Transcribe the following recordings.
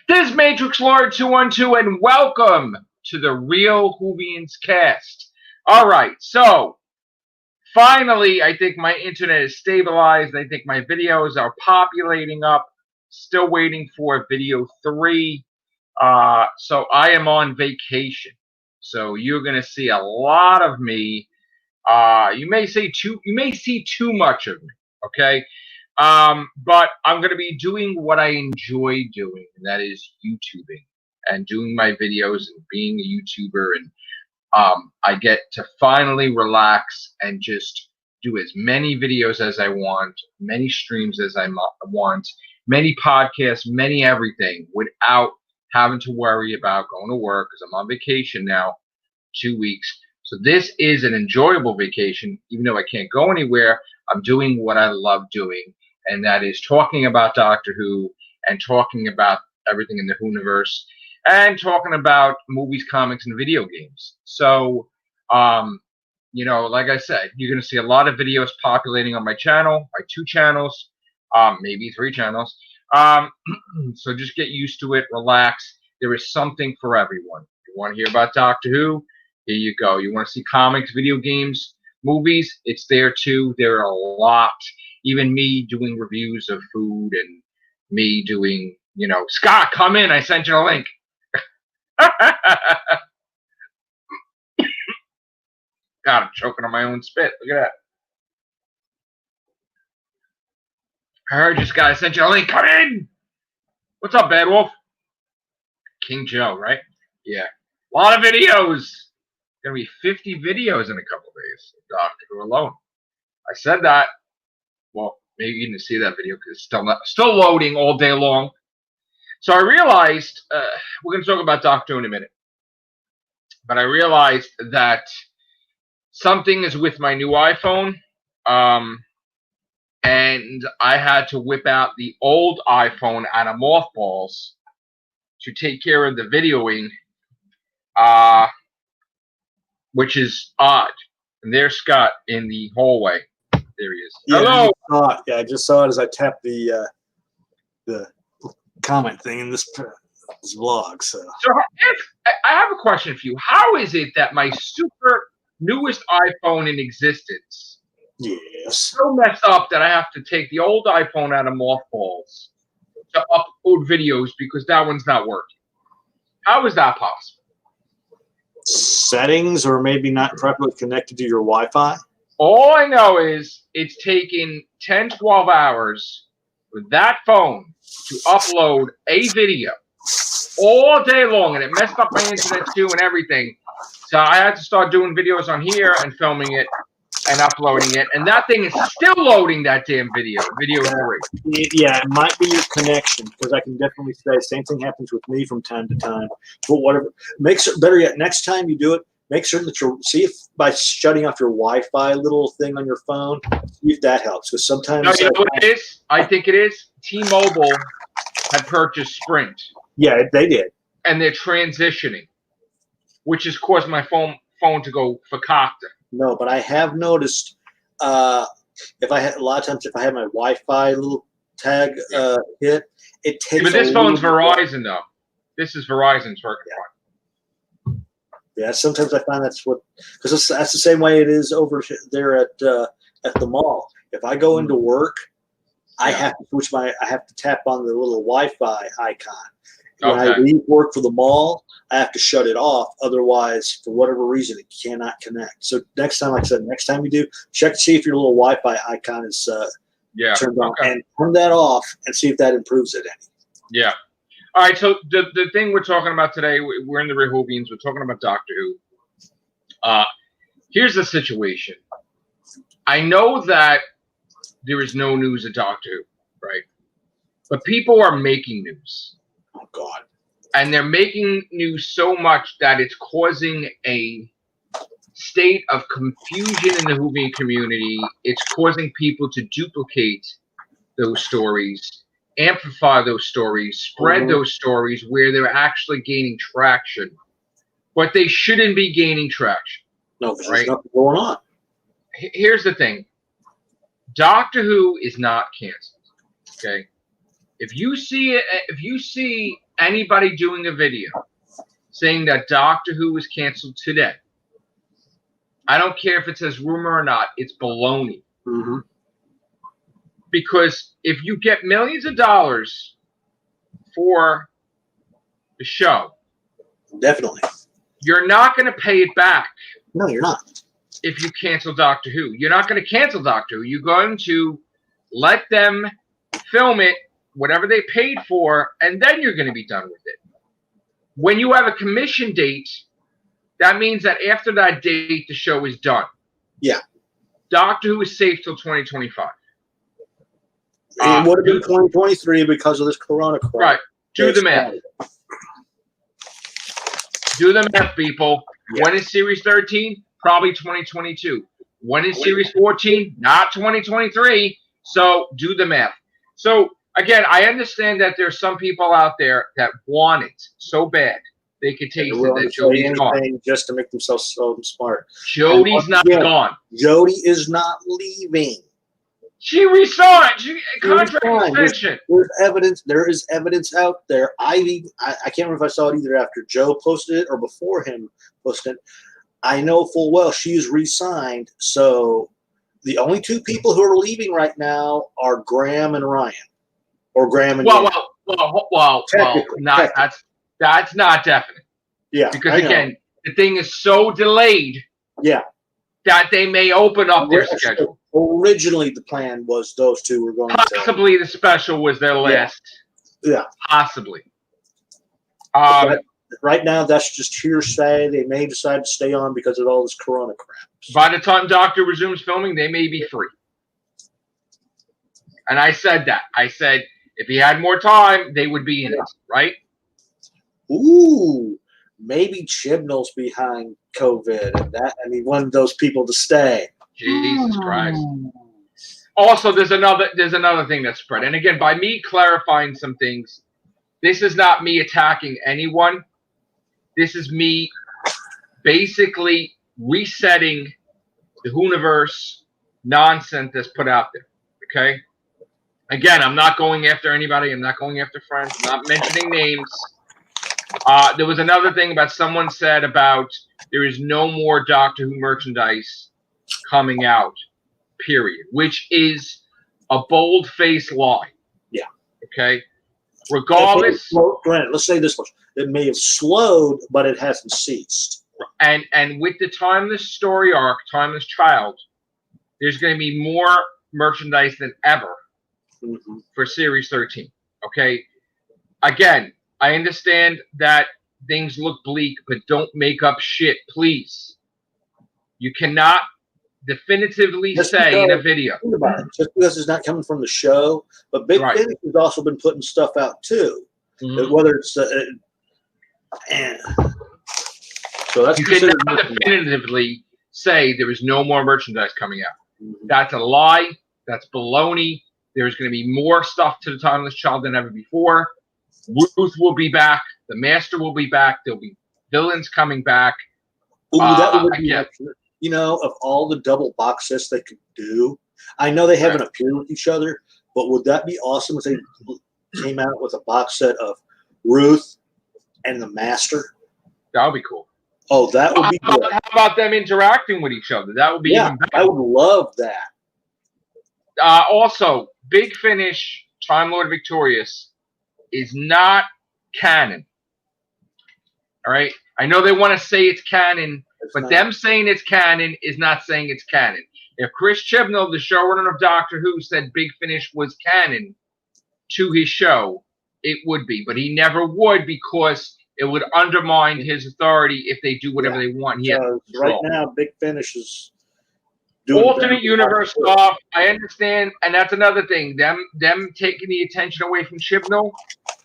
This is Matrix Lord 212, and welcome to the Real Whovians cast. All right, so finally, I think my internet is stabilized. I think my videos are populating up. Still waiting for video 3. So I am on vacation. So you're going to see a lot of me. You may see too much of me. Okay. But I'm going to be doing what I enjoy doing, and that is YouTubing and doing my videos and being a YouTuber. And I get to finally relax and just do as many videos as I want, many streams as I want, many podcasts, many everything without having to worry about going to work because I'm on vacation now, 2 weeks. So this is an enjoyable vacation, even though I can't go anywhere. I'm doing what I love doing, and that is talking about Doctor Who and talking about everything in the Whoniverse and talking about movies, comics, and video games. So, like I said, you're going to see a lot of videos populating on my channel, my 2 channels, maybe 3 channels. So just get used to it, relax. There is something for everyone. You want to hear about Doctor Who? Here you go. You want to see comics, video games, movies? It's there too. There are a lot. Even me doing reviews of food and me doing, Scott, come in. I sent you a link. God, I'm choking on my own spit. Look at that. I heard you, Scott. I sent you a link. Come in. What's up, Bad Wolf? King Joe, right? Yeah. A lot of videos. Gonna be 50 videos in a couple days. Doctor Who alone. I said that. Well, maybe you didn't see that video because it's still loading all day long. So I realized we're gonna talk about Doctor Who in a minute, but I realized that something is with my new iPhone, and I had to whip out the old iPhone out of mothballs to take care of the videoing. Which is odd. And there's Scott in the hallway. There he is. Yeah, Hello. I just saw it as I tapped the comment thing in this vlog. So I have a question for you. How is it that my super newest iPhone in existence yes, so messed up that I have to take the old iPhone out of mothballs to upload videos because that one's not working? How is that possible? settings or maybe not properly connected to your Wi-Fi. All I know is it's taken 10, 12 hours with that phone to upload a video all day long, and it messed up my internet too and everything. So I had to start doing videos on here and filming it and uploading it, and that thing is still loading that damn video 3. Yeah, it might be your connection, because I can definitely say same thing happens with me from time to time. But whatever, better yet, next time you do it, make sure that see if by shutting off your Wi-Fi little thing on your phone, see if that helps. Because sometimes you know what it is? I think it is T-Mobile had purchased Sprint. Yeah, they did, and they're transitioning, which has caused my phone to go fakakta. No, but I have noticed if I had a lot of times if I have my Wi-Fi little tag hit, it takes. Yeah, but this phone's Verizon though. This is Verizon's working fine. Yeah, sometimes I find that's because that's the same way it is over there at the mall. If I go into work, I have to tap on the little Wi-Fi icon. When I leave work for the mall, I have to shut it off. Otherwise, for whatever reason, it cannot connect. So next time, like I said, next time you do, check to see if your little Wi-Fi icon is turned on, and turn that off and see if that improves it any. Yeah. All right. So the thing we're talking about today, we're in the Whovians. We're talking about Doctor Who. Here's the situation. I know that there is no news of Doctor Who, right? But people are making news. Oh, God. And they're making news so much that it's causing a state of confusion in the Whovian community. It's causing people to duplicate those stories, amplify those stories, spread those stories where they're actually gaining traction. But they shouldn't be gaining traction. No, because there's nothing going on. Here's the thing. Doctor Who is not canceled. Okay? If you see anybody doing a video saying that Doctor Who was canceled today, I don't care if it says rumor or not, it's baloney. Mm-hmm. Because if you get millions of dollars for the show, Definitely. you're not going to pay it back. No, you're not. If you cancel Doctor Who, you're not going to cancel Doctor Who. You're going to let them film it, whatever they paid for, and then you're going to be done with it. When you have a commission date, that means that after that date, the show is done. Yeah. Doctor Who is safe till 2025. It would have been 2023 because of this corona crap. Right. Do the math. Do the math, people. Yeah. When is Series 13? Probably 2022. When is Series 14? Not 2023. So do the math. So, again, I understand that there's some people out there that want it so bad they could taste it that Jodie's gone. Just to make themselves so smart. Jodie's not gone. Jodie is not leaving. She resigned. Contract extension. There's evidence. There is evidence out there. I can't remember if I saw it either after Joe posted it or before him posted it. I know full well she's resigned. So the only two people who are leaving right now are Graham and Ryan, or Graham and well, not that's not definite. Yeah, because again, the thing is so delayed. Yeah, that they may open up their schedule. Originally, the plan was those two were going possibly the special was their last. Yeah, possibly. Right now, that's just hearsay. They may decide to stay on because of all this corona crap. By the time Doctor resumes filming, they may be free. And I said that. I said if he had more time, they would be in it, right? Ooh, maybe Chibnall's behind COVID, and one of those people to stay. Jesus Christ. Also, there's another thing that's spread. And again, by me clarifying some things, this is not me attacking anyone. This is me basically resetting the Whoniverse nonsense that's put out there. Okay? Again, I'm not going after anybody. I'm not going after friends. I'm not mentioning names. There was another thing about someone said about there is no more Doctor Who merchandise coming out, period, which is a bold-faced lie. Yeah. Okay? Regardless. Granted, let's say this much. It may have slowed, but it hasn't ceased. And with the Timeless story arc, Timeless Child, there's going to be more merchandise than ever for Series 13. Okay? Again, I understand that things look bleak, but don't make up shit, please. You cannot definitively say in a video. Just because it's not coming from the show, but Big Finish has also been putting stuff out too. Whether it's so that's you cannot definitively say there is no more merchandise coming out. That's a lie. That's baloney. There's going to be more stuff to the Timeless Child than ever before. Ruth will be back. The Master will be back. There'll be villains coming back. Ooh, that would be of all the double box sets they could do. I know they haven't appeared with each other, but would that be awesome if they came out with a box set of Ruth and the Master? That would be cool. Oh, that would be cool. How about them interacting with each other? That would be even better. I would love that. Also, Big Finish, Time Lord Victorious, is not canon. All right? I know they want to say it's canon, but them saying it's canon is not saying it's canon. If Chris Chibnall, the showrunner of Doctor Who, said Big Finish was canon to his show, it would be. But he never would because it would undermine his authority if they do whatever they want. Right now, Big Finish is doing alternate universe stuff. I understand, and that's another thing. Them taking the attention away from Chibnall,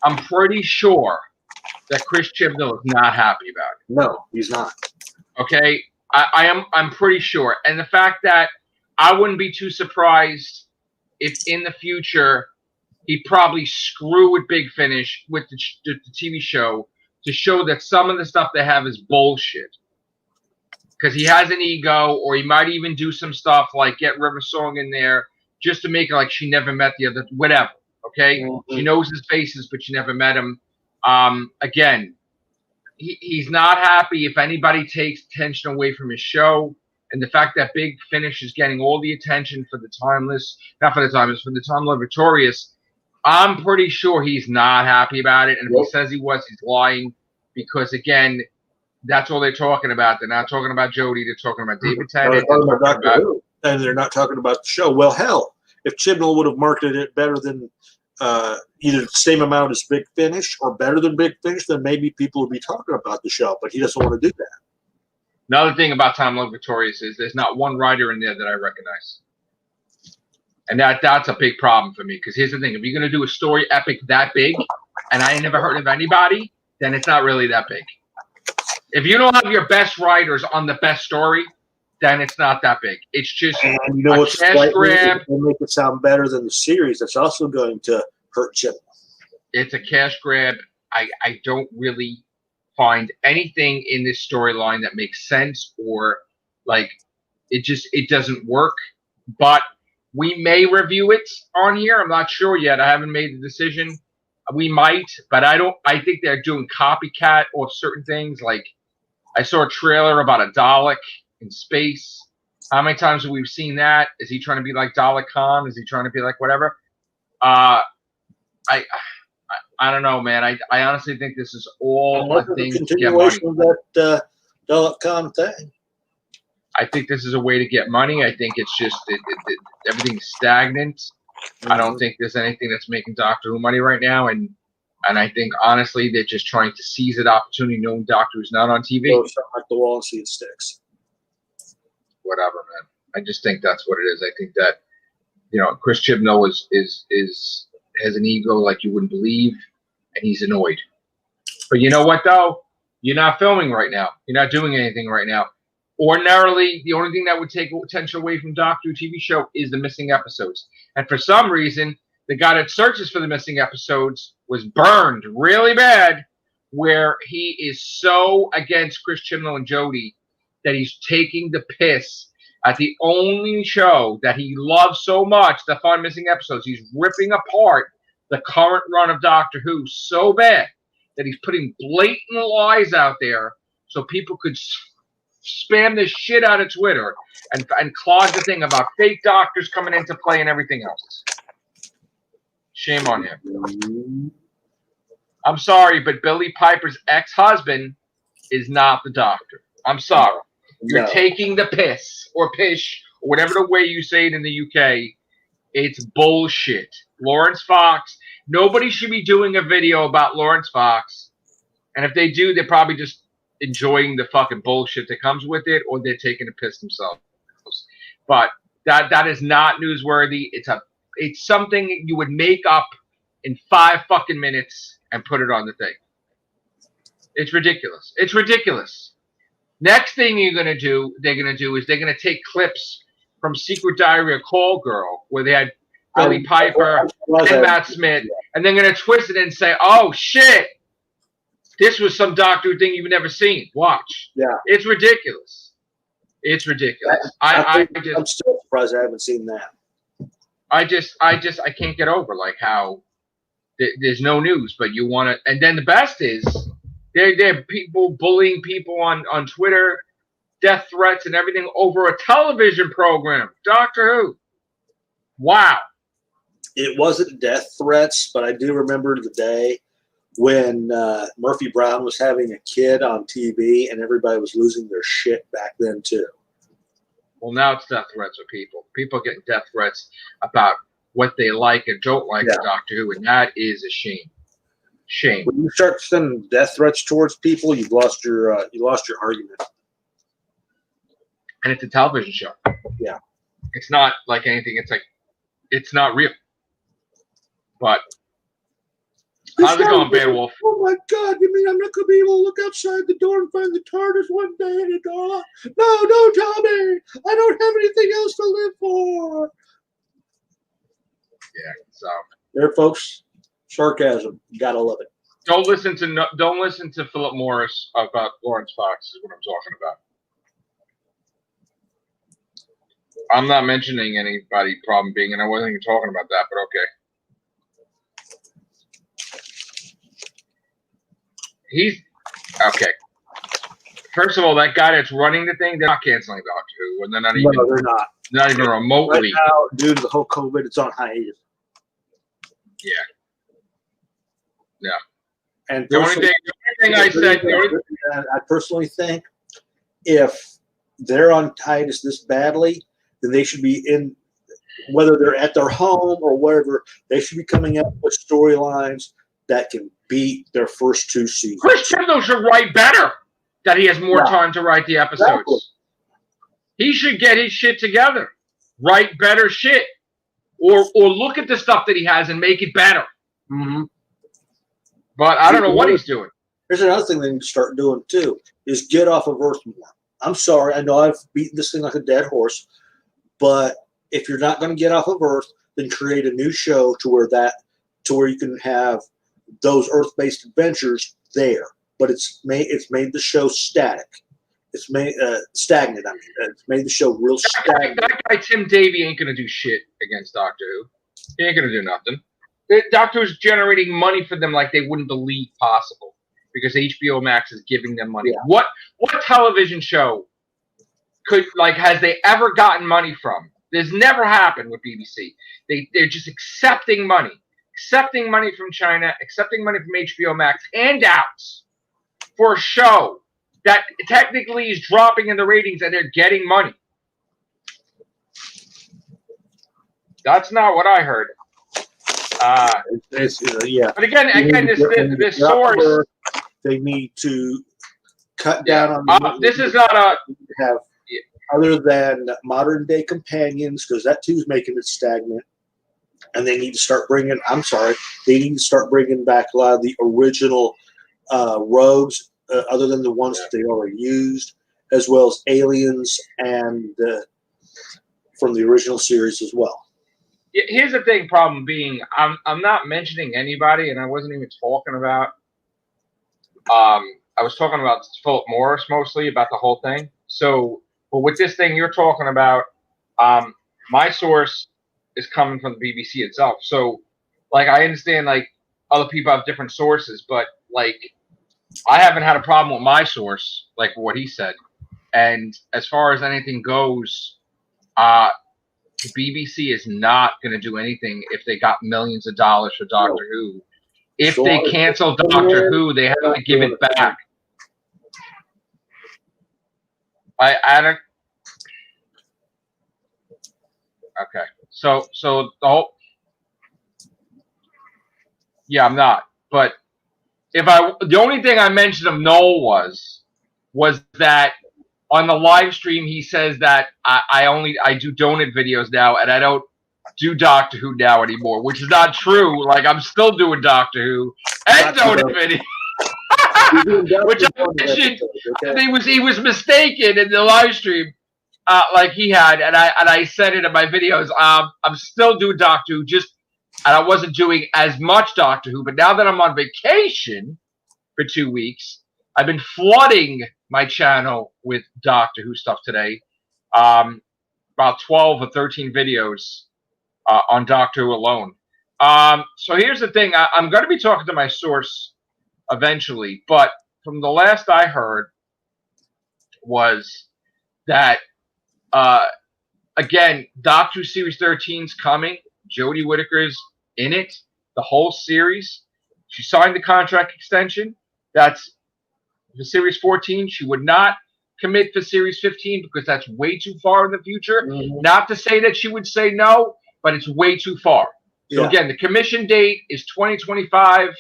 I'm pretty sure that Chris Chibnall is not happy about it. No, he's not. Okay, I'm pretty sure, and the fact that I wouldn't be too surprised if in the future he'd probably screw with Big Finish with the TV show to show that some of the stuff they have is bullshit. Because he has an ego, or he might even do some stuff like get River Song in there just to make it like she never met the other, whatever. Okay, she knows his faces, but she never met him. Again, he's not happy if anybody takes attention away from his show. And the fact that Big Finish is getting all the attention for the timeless, not for the timeless, for the timeless victorious, I'm pretty sure he's not happy about it. And if he says he was, he's lying. Because, again, that's all they're talking about. They're not talking about Jody. They're talking about David Tennant. They're talking about Dr. Who, and they're not talking about the show. Well, hell, if Chibnall would have marketed it better than either the same amount as Big Finish or better than Big Finish, then maybe people would be talking about the show. But he doesn't want to do that. Another thing about Time Love Victorious is there's not one writer in there that I recognize. And that's a big problem for me. Because here's the thing. If you're going to do a story epic that big, and I ain't never heard of anybody, then it's not really that big. If you don't have your best writers on the best story, then it's not that big. It's just and you know what's cash grab. They make it sound better than the series. That's also going to hurt Chibnall. It's a cash grab. I don't really find anything in this storyline that makes sense, or like it doesn't work. But we may review it on here. I'm not sure yet. I haven't made the decision. We might, but I think they're doing copycat or certain things. Like I saw a trailer about a Dalek in space. How many times have we seen that? Is he trying to be like Dalek Khan? Is he trying to be like whatever? I don't know, man. I honestly think this is all a thing to get money. Of that Dalek Khan thing. I think this is a way to get money. I think it's just everything's stagnant. I don't think there's anything that's making Doctor Who money right now, and I think honestly they're just trying to seize that opportunity, knowing Doctor Who's not on TV. Throw something at the wall and see it sticks. Whatever, man. I just think that's what it is. I think that Chris Chibnall has an ego like you wouldn't believe, and he's annoyed. But you know what though? You're not filming right now. You're not doing anything right now. Ordinarily, the only thing that would take attention away from Doctor Who TV show is the missing episodes. And for some reason, the guy that searches for the missing episodes was burned really bad, where he is so against Chris Chibnall and Jodie that he's taking the piss at the only show that he loves so much, to find missing episodes. He's ripping apart the current run of Doctor Who so bad that he's putting blatant lies out there so people could spam the shit out of Twitter and clog the thing about fake doctors coming into play and everything else. Shame on him. I'm sorry, but Billy Piper's ex-husband is not the Doctor. I'm sorry. You're taking the piss or pish or whatever the way you say it in the UK. It's bullshit. Lawrence Fox. Nobody should be doing a video about Lawrence Fox. And if they do, they're probably just enjoying the fucking bullshit that comes with it, or they're taking a piss themselves. But that is not newsworthy. It's something you would make up in 5 fucking minutes and put it on the thing. It's ridiculous. It's ridiculous. Next thing they're gonna do is they're gonna take clips from Secret Diary of Call Girl, where they had Billy Piper and Matt Smith, and they're gonna twist it and say, "Oh shit, this was some Doctor Who thing you've never seen. Watch." Yeah, it's ridiculous. It's ridiculous. I'm still surprised I haven't seen that. I can't get over like how there's no news, but you want to. And then the best is they're people bullying people on Twitter, death threats and everything over a television program, Doctor Who. Wow. It wasn't death threats, but I do remember the day when Murphy Brown was having a kid on TV and everybody was losing their shit back then too. Well, now it's death threats of people. People getting death threats about what they like and don't like in Doctor Who, and that is a shame. Shame. When you start sending death threats towards people, you've lost your argument. And it's a television show. Yeah. It's not like anything. It's like it's not real. But how's it going, Beowulf? Oh my God! You mean I'm not gonna be able to look outside the door and find the TARDIS one day and go, "No, don't tell me. I don't have anything else to live for." Yeah. So there, folks. Sarcasm. You gotta love it. Don't listen to Philip Morris about Lawrence Fox. Is what I'm talking about. I'm not mentioning anybody problem being, and I wasn't even talking about that, but okay. He's okay. First of all, that guy that's running the thing, they're not canceling Doctor Who, and they're not even. No, they're not. Not even remotely. Right now, due to the whole COVID, it's on hiatus. Yeah. Yeah. And the only thing I said, I personally think if they're on hiatus this badly, then they should be in, whether they're at their home or whatever, they should be coming up with storylines that can beat their first 2 seasons. Chris Chibnall should write better, that he has more time to write the episodes. Exactly. He should get his shit together, write better shit, or look at the stuff that he has and make it better. Mm-hmm. But I don't know what he's doing. Here's another thing they need to start doing too: is get off of Earth more. I'm sorry, I know I've beaten this thing like a dead horse, but if you're not going to get off of Earth, then create a new show to where you can have those Earth-based adventures there. But it's made the show static. It's made stagnant. I mean, it's made the show real stagnant. That guy Tim Davey ain't gonna do shit against Doctor Who. He ain't gonna do nothing. Doctor Who's generating money for them like they wouldn't believe possible because HBO Max is giving them money. Yeah. What television show has they ever gotten money from? This never happened with BBC. They're just accepting money from China, accepting money from HBO Max, handouts for a show that technically is dropping in the ratings and they're getting money. That's not what I heard. Yeah. But again, this source. They need to cut down on. This is not a. Have other than modern day companions, because that too is making it stagnant. And they need to start bringing. I'm sorry, they need to start bringing back a lot of the original rogues, other than the ones that they already used, as well as aliens and from the original series as well. Here's the thing. Problem being, I'm not mentioning anybody, and I wasn't even talking about. I was talking about Philip Morris mostly about the whole thing. So, but with this thing you're talking about, my source is coming from the BBC itself. So, I understand other people have different sources, but I haven't had a problem with my source, like what he said. And as far as anything goes, the BBC is not going to do anything if they got millions of dollars for Doctor Who. If they cancel Doctor Who, they have to give it back. I don't. Okay, so the whole. Yeah, I'm not. But the only thing I mentioned of Noel was that on the live stream he says that I do donut videos now and I don't do Doctor Who now anymore, which is not true. I'm still doing Doctor Who and donut videos. Which I mentioned, he was mistaken in the live stream, he had, and I said it in my videos. I'm still doing Doctor Who, and I wasn't doing as much Doctor Who, but now that I'm on vacation for 2 weeks, I've been flooding my channel with Doctor Who stuff today. About 12 or 13 videos on Doctor Who alone. So here's the thing. I'm going to be talking to my source eventually, but from the last I heard was that, again, Doctor Who Series 13's coming. Jodie Whittaker's in it, the whole series. She signed the contract extension. That's for Series 14. She would not commit for Series 15 because that's way too far in the future. Mm-hmm. Not to say that she would say no, but it's way too far. So again, the commission date is 2025.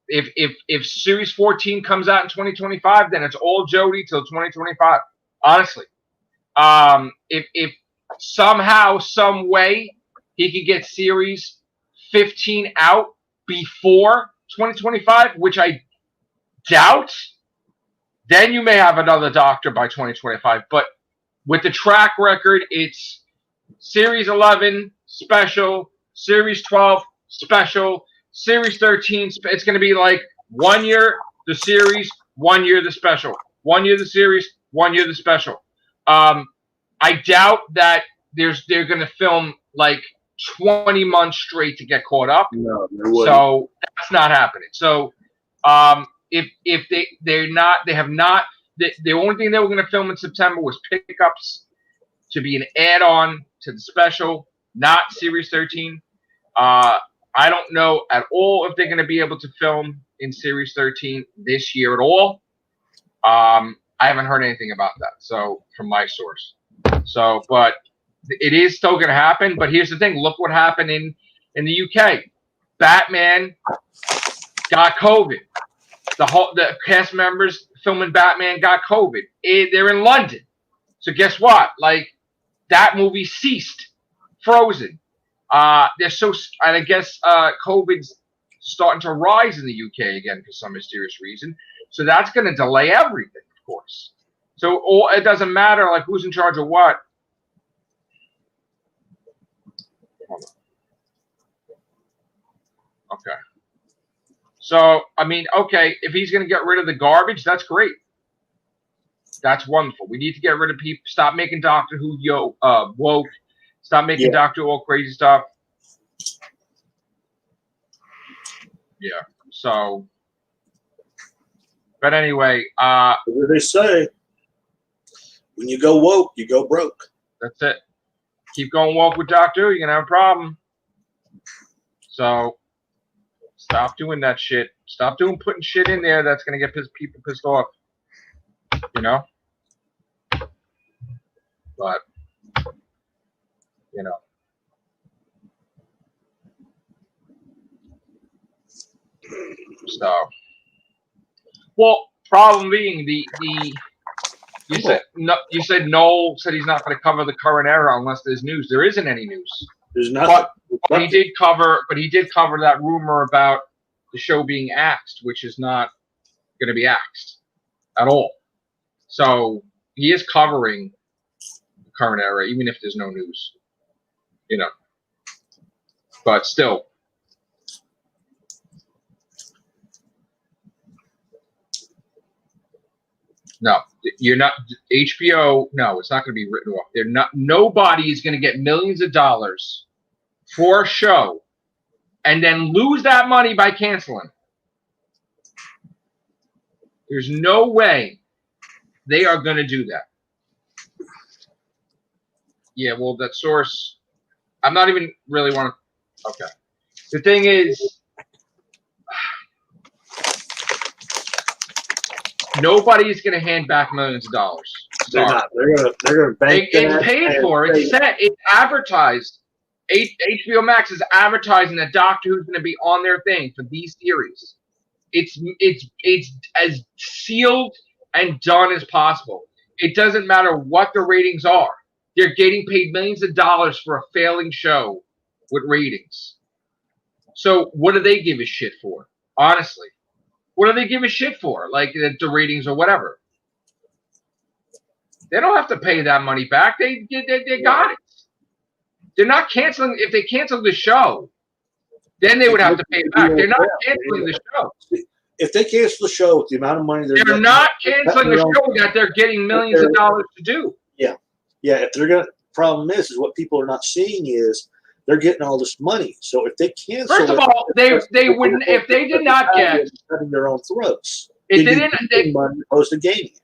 If Series 14 comes out in 2025, then it's all Jodie till 2025. Honestly, if somehow, some way, he could get Series 15 out before 2025, which I doubt, then you may have another Doctor by 2025. But with the track record, it's Series 11 special, Series 12 special, Series 13. It's going to be 1 year the series, 1 year the special, 1 year the series, 1 year the special. I doubt that they're going to film 20 months straight to get caught up. No, so that's not happening. So If they have not. The only thing they were going to film in September was pickups to be an add-on to the special, not Series 13. I don't know at all if they're going to be able to film in Series 13 this year at all. I haven't heard anything about that. So from my source. So, but it is still going to happen. But here's the thing: look what happened in the UK. Batman got COVID. The cast members filming Batman got COVID. They're in London. So guess what? Like that movie ceased, frozen. They're so, and I guess COVID's starting to rise in the UK again for some mysterious reason. So that's going to delay everything, of course. So it doesn't matter like who's in charge of what. Hold on. Okay. So I mean, okay, if he's going to get rid of the garbage, that's great. That's wonderful. We need to get rid of people. Stop making Doctor Who woke. Stop making Doctor Who all crazy stuff. Yeah. So, but anyway, what do they say? When you go woke, you go broke. That's it. Keep going woke with Doctor Who, you're gonna have a problem. So, stop doing that shit. Stop putting shit in there that's gonna get people pissed off. You know. But you know. So, well, problem being you said Noel said he's not going to cover the current era unless there's news. There isn't any news. There's nothing. But he did cover that rumor about the show being axed, which is not going to be axed at all. So he is covering the current era, even if there's no news. You know, but still. No, you're not. HBO, no, it's not going to be written off. They're not. Nobody is going to get millions of dollars for a show and then lose that money by canceling. There's no way they are going to do that. Yeah, well, that source, I'm not even really want to. Okay. The thing is, nobody is going to hand back millions of dollars. They're not. They're gonna bank. It's paid for. It's set. It's advertised. HBO Max is advertising that Doctor Who's going to be on their thing for these series. It's as sealed and done as possible. It doesn't matter what the ratings are. They're getting paid millions of dollars for a failing show with ratings. So what do they give a shit for? Honestly. What do they give a shit for? Like the ratings or whatever. They don't have to pay that money back. They got it. They're not canceling. If they cancel the show, then they would have to pay it back. They're not canceling the show. If they cancel the show with the amount of money they're not canceling the show that they're getting millions of dollars to do. Yeah. If they're gonna, problem is what people are not seeing is they're getting all this money. So if they cancel, first of all, they wouldn't if they did not get cutting their own throats. If they didn't, money opposed to gaining it.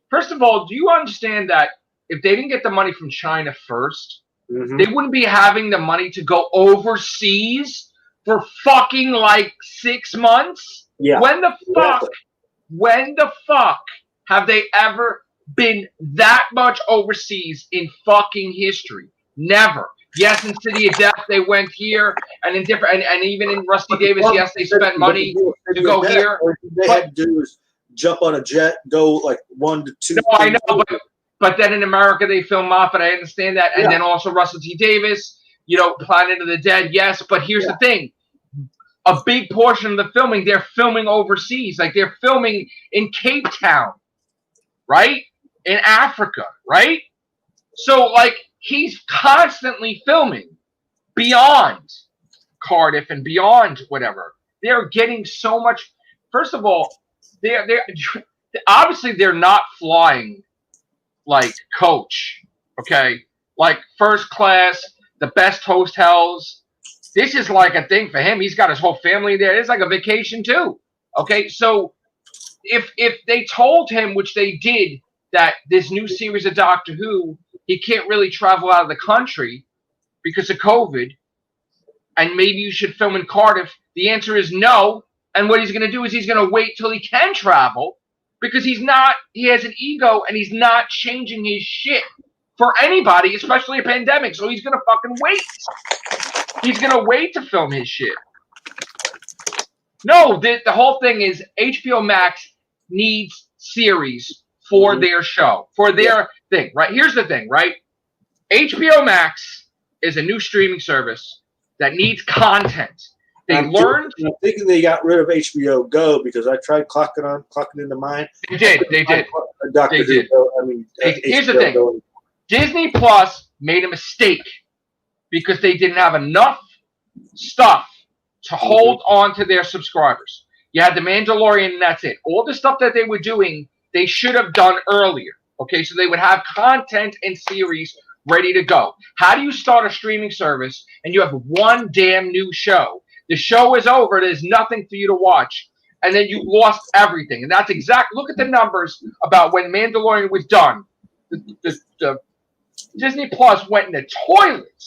First of all, do you understand that if they didn't get the money from China first, they wouldn't be having the money to go overseas for fucking like 6 months? Yeah. When the fuck have they ever been that much overseas in fucking history? Never. Yes, in City of Death they went here, and in different, and even in Rusty Davis, yes, they spent money to go here. All they had to do is jump on a jet, go like 1 to 2. No, I know, but then in America they film Moffat. I understand that, and then also Russell T Davis. You know, Planet of the Dead. Yes, but here's the thing: a big portion of the filming they're filming overseas, like they're filming in Cape Town, right, in Africa, right. So like. He's constantly filming beyond Cardiff and beyond whatever. They're getting so much. First of all, they're obviously they're not flying like coach, okay? Like first class, the best hotels. This is like a thing for him. He's got his whole family there. It's like a vacation too. Okay, so if they told him, which they did, that this new series of Doctor Who, he can't really travel out of the country because of COVID, and maybe you should film in Cardiff, the answer is no. And what he's going to do is he's going to wait till he can travel, because he has an ego and he's not changing his shit for anybody, especially a pandemic. So he's going to fucking wait. He's going to wait to film his shit. No, the whole thing is HBO Max needs series for their show, for their thing, right? Here's the thing, right? HBO Max is a new streaming service that needs content. I'm thinking they got rid of HBO Go because I tried clocking into mine. They did. Here's the thing. Go. Disney Plus made a mistake because they didn't have enough stuff to hold on to their subscribers. You had The Mandalorian, and that's it. All the stuff that they were doing, they should have done earlier. Okay, so they would have content and series ready to go. How do you start a streaming service and you have one damn new show? The show is over. There's nothing for you to watch. And then you lost everything. And that's look at the numbers about when Mandalorian was done. The Disney Plus went in the toilet.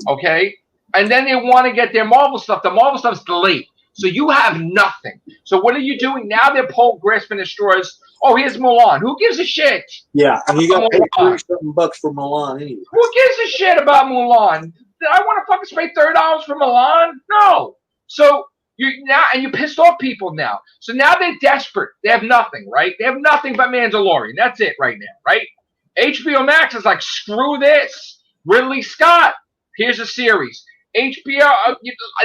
Okay? And then they want to get their Marvel stuff. The Marvel stuff's delayed. So you have nothing. So what are you doing? Now they're grasping at straws. Oh, here's Mulan. Who gives a shit? Yeah, and you got to pay $30-something for Mulan anyway. Who gives a shit about Mulan? I want to fucking spend $30 for Mulan? No. So you pissed off people now. So now they're desperate. They have nothing, right? They have nothing but Mandalorian. That's it right now, right? HBO Max is like, screw this. Ridley Scott, here's a series. HBO,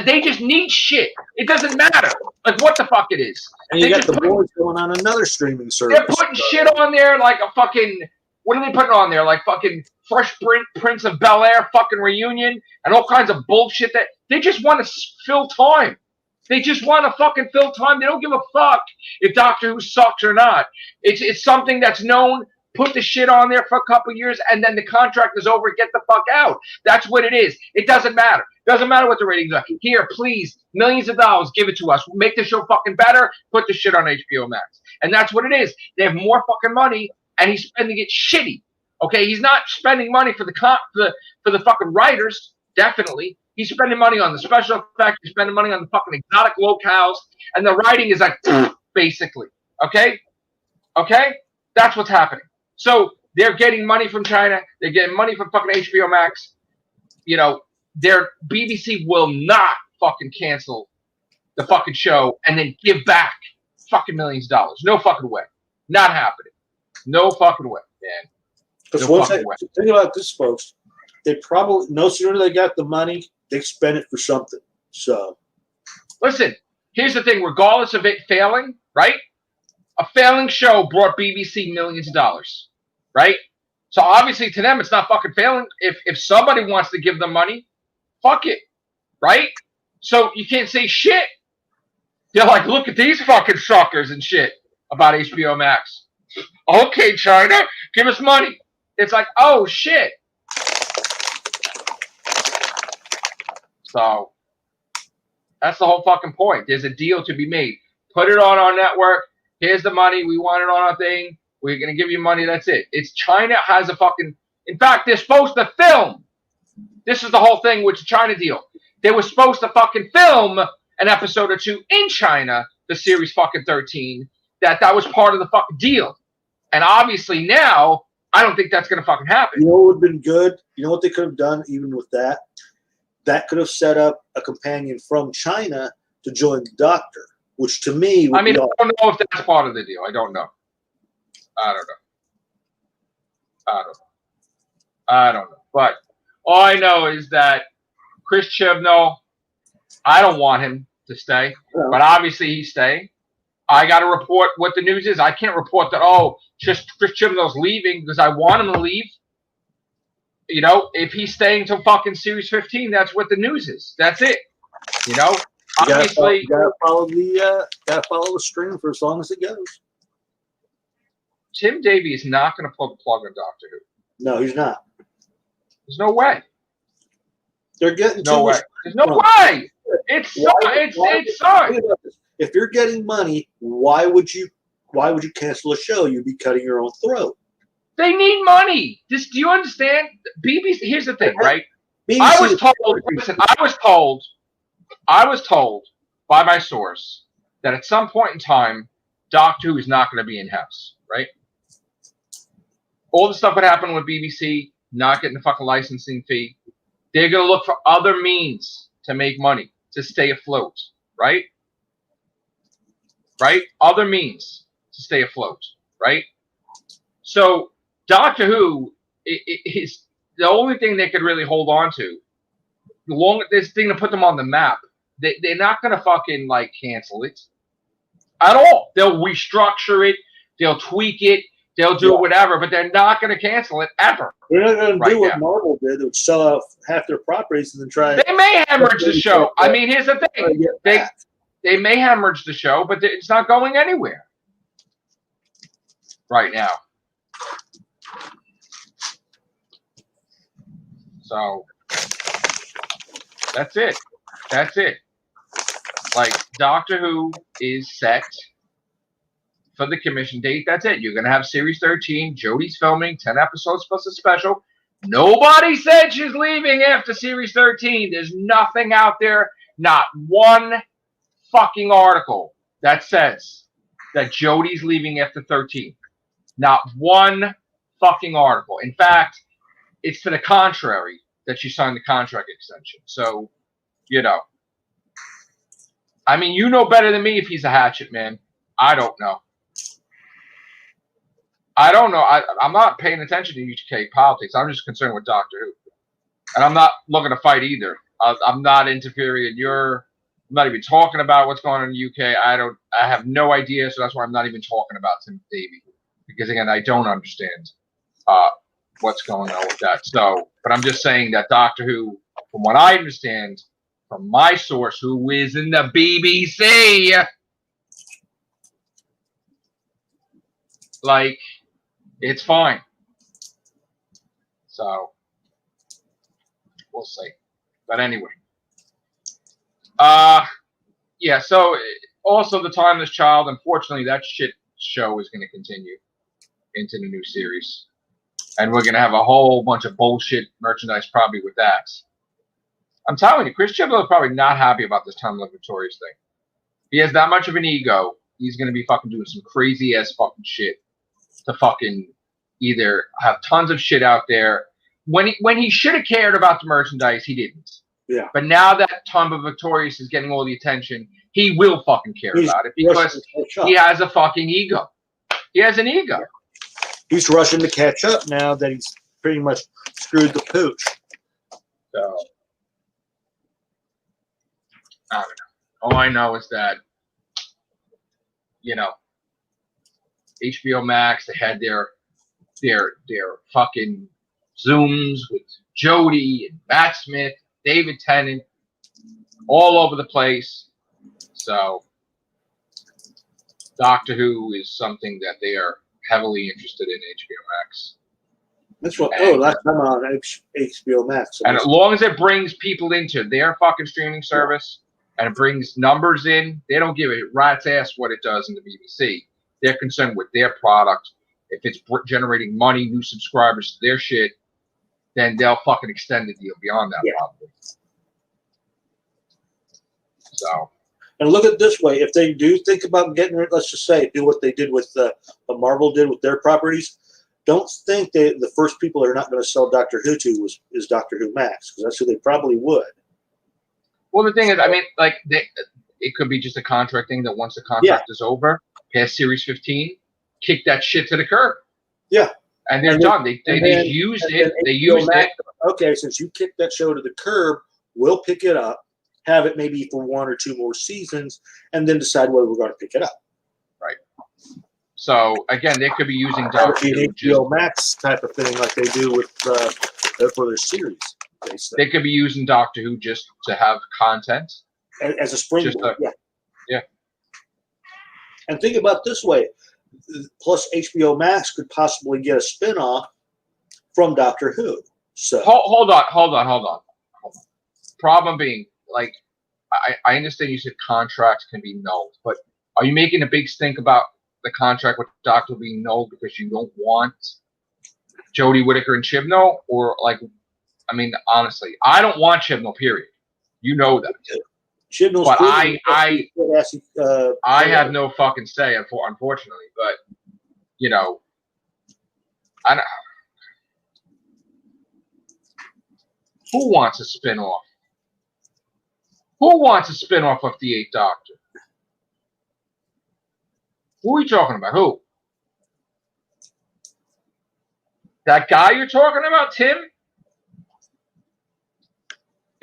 they just need shit. It doesn't matter. Like, what the fuck it is. And you got the boys going on another streaming service. They're putting shit on there like a fucking, what are they putting on there? Like fucking Fresh Prince of Bel-Air fucking reunion and all kinds of bullshit that they just want to fill time. They just want to fucking fill time. They don't give a fuck if Doctor Who sucks or not. It's something that's known. Put the shit on there for a couple years, and then the contract is over. Get the fuck out. That's what it is. It doesn't matter. Doesn't matter what the ratings are. Here, please, millions of dollars, give it to us. Make the show fucking better. Put the shit on HBO Max. And that's what it is. They have more fucking money, and he's spending it shitty. Okay, he's not spending money for the fucking writers. Definitely, he's spending money on the special effects. He's spending money on the fucking exotic locales, and the writing is like basically. Okay. That's what's happening. So they're getting money from China. They're getting money from fucking HBO Max. You know, their BBC will not fucking cancel the fucking show and then give back fucking millions of dollars. No fucking way. Not happening. No fucking way, man. Because think about this, folks. They probably, no sooner they got the money, they spend it for something. So, listen, here's the thing. Regardless of it failing, right? A failing show brought BBC millions of dollars. Right? So obviously to them it's not fucking failing. If somebody wants to give them money, fuck it. Right? So you can't say shit. They're like, look at these fucking suckers and shit about HBO Max. Okay, China, give us money. It's like, oh shit. So that's the whole fucking point. There's a deal to be made. Put it on our network. Here's the money. We want it on our thing. We're going to give you money. That's it. It's China has a fucking... In fact, they're supposed to film. This is the whole thing with the China deal. They were supposed to fucking film an episode or two in China, the series fucking 13. That was part of the fucking deal. And obviously now, I don't think that's going to fucking happen. You know what would have been good? You know what they could have done even with that? That could have set up a companion from China to join the Doctor, which to me would I don't know if that's part of the deal. I don't know. I don't know. But all I know is that Chris Chibnall, I don't want him to stay, but obviously he's staying. I got to report what the news is. I can't report that, just Chris Chibnall's leaving because I want him to leave. You know, if he's staying till fucking Series 15, that's what the news is. That's it. You know, obviously. You gotta follow the stream for as long as it goes. Tim Davey is not going to pull the plug on Doctor Who. No, he's not. There's no way. They're getting no way. There's no way. It's sucks. if you're getting money, why would you cancel a show? You'd be cutting your own throat. They need money. Do you understand? BBC. Here's the thing, right? BBC I was told. Listen, I was told by my source that at some point in time, Doctor Who is not going to be in house, right? All the stuff that happened with BBC not getting the fucking licensing fee. They're going to look for other means to make money to stay afloat, right? Right? Other means to stay afloat, right? So Doctor Who is the only thing they could really hold on to. This thing to put them on the map. They're not going to fucking like cancel it at all. They'll restructure it. They'll tweak it. They'll do whatever, but they're not going to cancel it ever. They're not going to do what Marvel did, which sell out half their properties and then try. They may hemorrhage the show. I mean, here's the thing: they may hemorrhage the show, but it's not going anywhere right now. So that's it. That's it. Like Doctor Who is set for the commission date. That's it. You're gonna have series 13. Jodie's filming 10 episodes plus a special. Nobody said she's leaving after series 13. There's nothing out there, not one fucking article that says that Jodie's leaving after 13. Not one fucking article. In fact, it's to the contrary that she signed the contract extension. So, you know. I mean, you know better than me if he's a hatchet man. I don't know. I don't know. I'm not paying attention to UK politics. I'm just concerned with Doctor Who. And I'm not looking to fight either. I'm not interfering in I'm not even talking about what's going on in the UK. I have no idea, so that's why I'm not even talking about Tim Davey. Because again, I don't understand what's going on with that. So, but I'm just saying that Doctor Who, from what I understand, from my source, who is in the BBC, like, it's fine. So, we'll see. But anyway. Yeah, so also The Timeless Child, unfortunately, that shit show is going to continue into the new series. And we're going to have a whole bunch of bullshit merchandise probably with that. I'm telling you, Chris Chibnall is probably not happy about this Time Love Victorious thing. He has that much of an ego. He's going to be fucking doing some crazy ass fucking shit to fucking either have tons of shit out there. When he should have cared about the merchandise, he didn't. Yeah. But now that Time of Victorious is getting all the attention, he will fucking care about it because he has a fucking ego. He has an ego. He's rushing to catch up now that he's pretty much screwed the pooch. So, I don't know. All I know is that, you know, HBO Max, they had their fucking Zooms with Jodie and Matt Smith, David Tennant, all over the place. So, Doctor Who is something that they are heavily interested in HBO Max. That's what. Last time on HBO Max. And as long as it brings people into their fucking streaming service and it brings numbers in, they don't give a rat's ass what it does in the BBC. They're concerned with their product. If it's generating money, new subscribers to their shit, then they'll fucking extend the deal beyond that, probably. So. And look at it this way: if they do think about getting rid, let's just say, do what they did with what Marvel did with their properties. Don't think the first people they're not going to sell Doctor Who to is Doctor Who Max, because that's who they probably would. Well, the thing is, I mean, like, it could be just a contract thing that once the contract is over, past Series 15, kick that shit to the curb. Yeah. And they're done. They used it. They used it. Okay, since you kicked that show to the curb, we'll pick it up, have it maybe for 1 or 2 more seasons, and then decide whether we're going to pick it up. Right. So, again, they could be using Doctor Who. HBO Max type of thing like they do with for their series. They could be using Doctor Who just to have content. As a springboard, yeah. And think about it this way. Plus, HBO Max could possibly get a spinoff from Doctor Who. So hold on. Problem being, like, I understand you said contracts can be nulled, but are you making a big stink about the contract with Doctor being nulled because you don't want Jodie Whittaker and Chibnall, or like, I mean, honestly, I don't want Chibnall. Period. You know that. Chibnall's But I have no fucking say, unfortunately. But you know, I don't. Who wants a spin-off? Who wants a spin-off of the Eighth Doctor? Who are you talking about? Who? That guy you're talking about, Tim?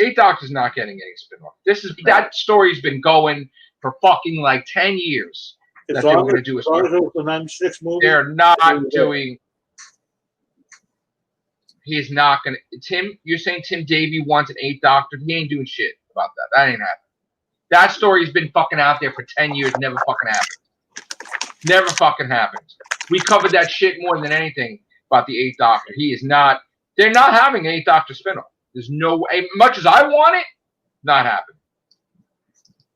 Eighth Doctor's not getting any spin-off. That story's been going for fucking like 10 years. That they were going to do a spin-off. The 96 movie. They're not doing. He's not going to. Tim, you're saying Tim Davey wants an Eighth Doctor? He ain't doing shit about that. That ain't happening. That story's been fucking out there for 10 years. Never fucking happened. Never fucking happened. We covered that shit more than anything about the Eighth Doctor. He is not. They're not having an Eighth Doctor spinoff. There's no way. Much as I want it, not happening.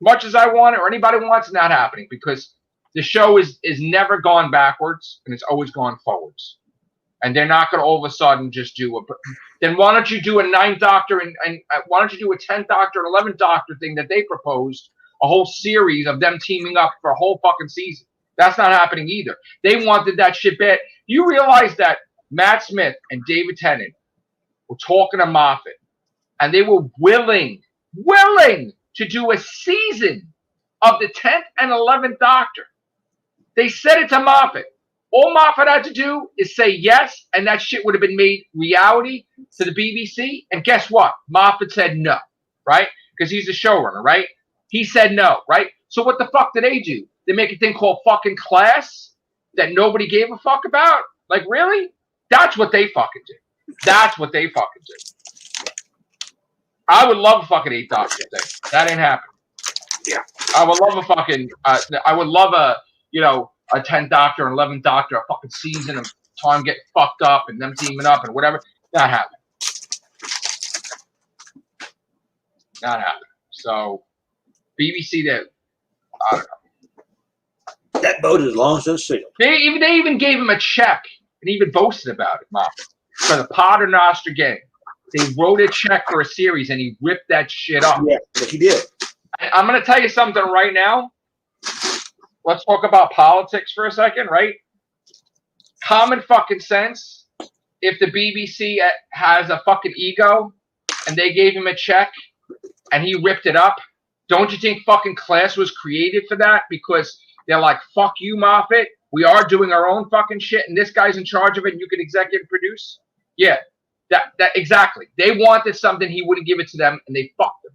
Much as I want it, or anybody wants it, not happening, because the show is never gone backwards and it's always gone forwards. And they're not going to all of a sudden just do a. Then why don't you do a 9th Doctor and why don't you do a 10th Doctor and 11th Doctor thing that they proposed, a whole series of them teaming up for a whole fucking season? That's not happening either. They wanted that shit bad. You realize that Matt Smith and David Tennant were talking to Moffat, and they were willing to do a season of the 10th and 11th Doctor. They said it to Moffat. All Moffat had to do is say yes, and that shit would have been made reality to the BBC. And guess what? Moffat said no, right? Because he's the showrunner, right? He said no, right? So what the fuck did they do? They make a thing called fucking Class that nobody gave a fuck about? Like, really? That's what they fucking did. That's what they fucking did. I would love a fucking 8th Doctor thing. That ain't happening. Yeah. I would love a fucking, I would love a 10th Doctor and 11th Doctor, a fucking season of time getting fucked up and them teaming up and whatever. Not happening. Not happening. So, BBC, I don't know. That boat is long since sailed. They even gave him a check and even boasted about it, Moffat, for the Paternoster gang. They wrote a check for a series and he ripped that shit up. Yeah, he did. I'm going to tell you something right now. Let's talk about politics for a second, right? Common fucking sense. If the BBC has a fucking ego and they gave him a check and he ripped it up, don't you think fucking Class was created for that? Because they're like, fuck you, Moffat. We are doing our own fucking shit and this guy's in charge of it and you can executive produce? Yeah, that exactly. They wanted something, he wouldn't give it to them, and they fucked him.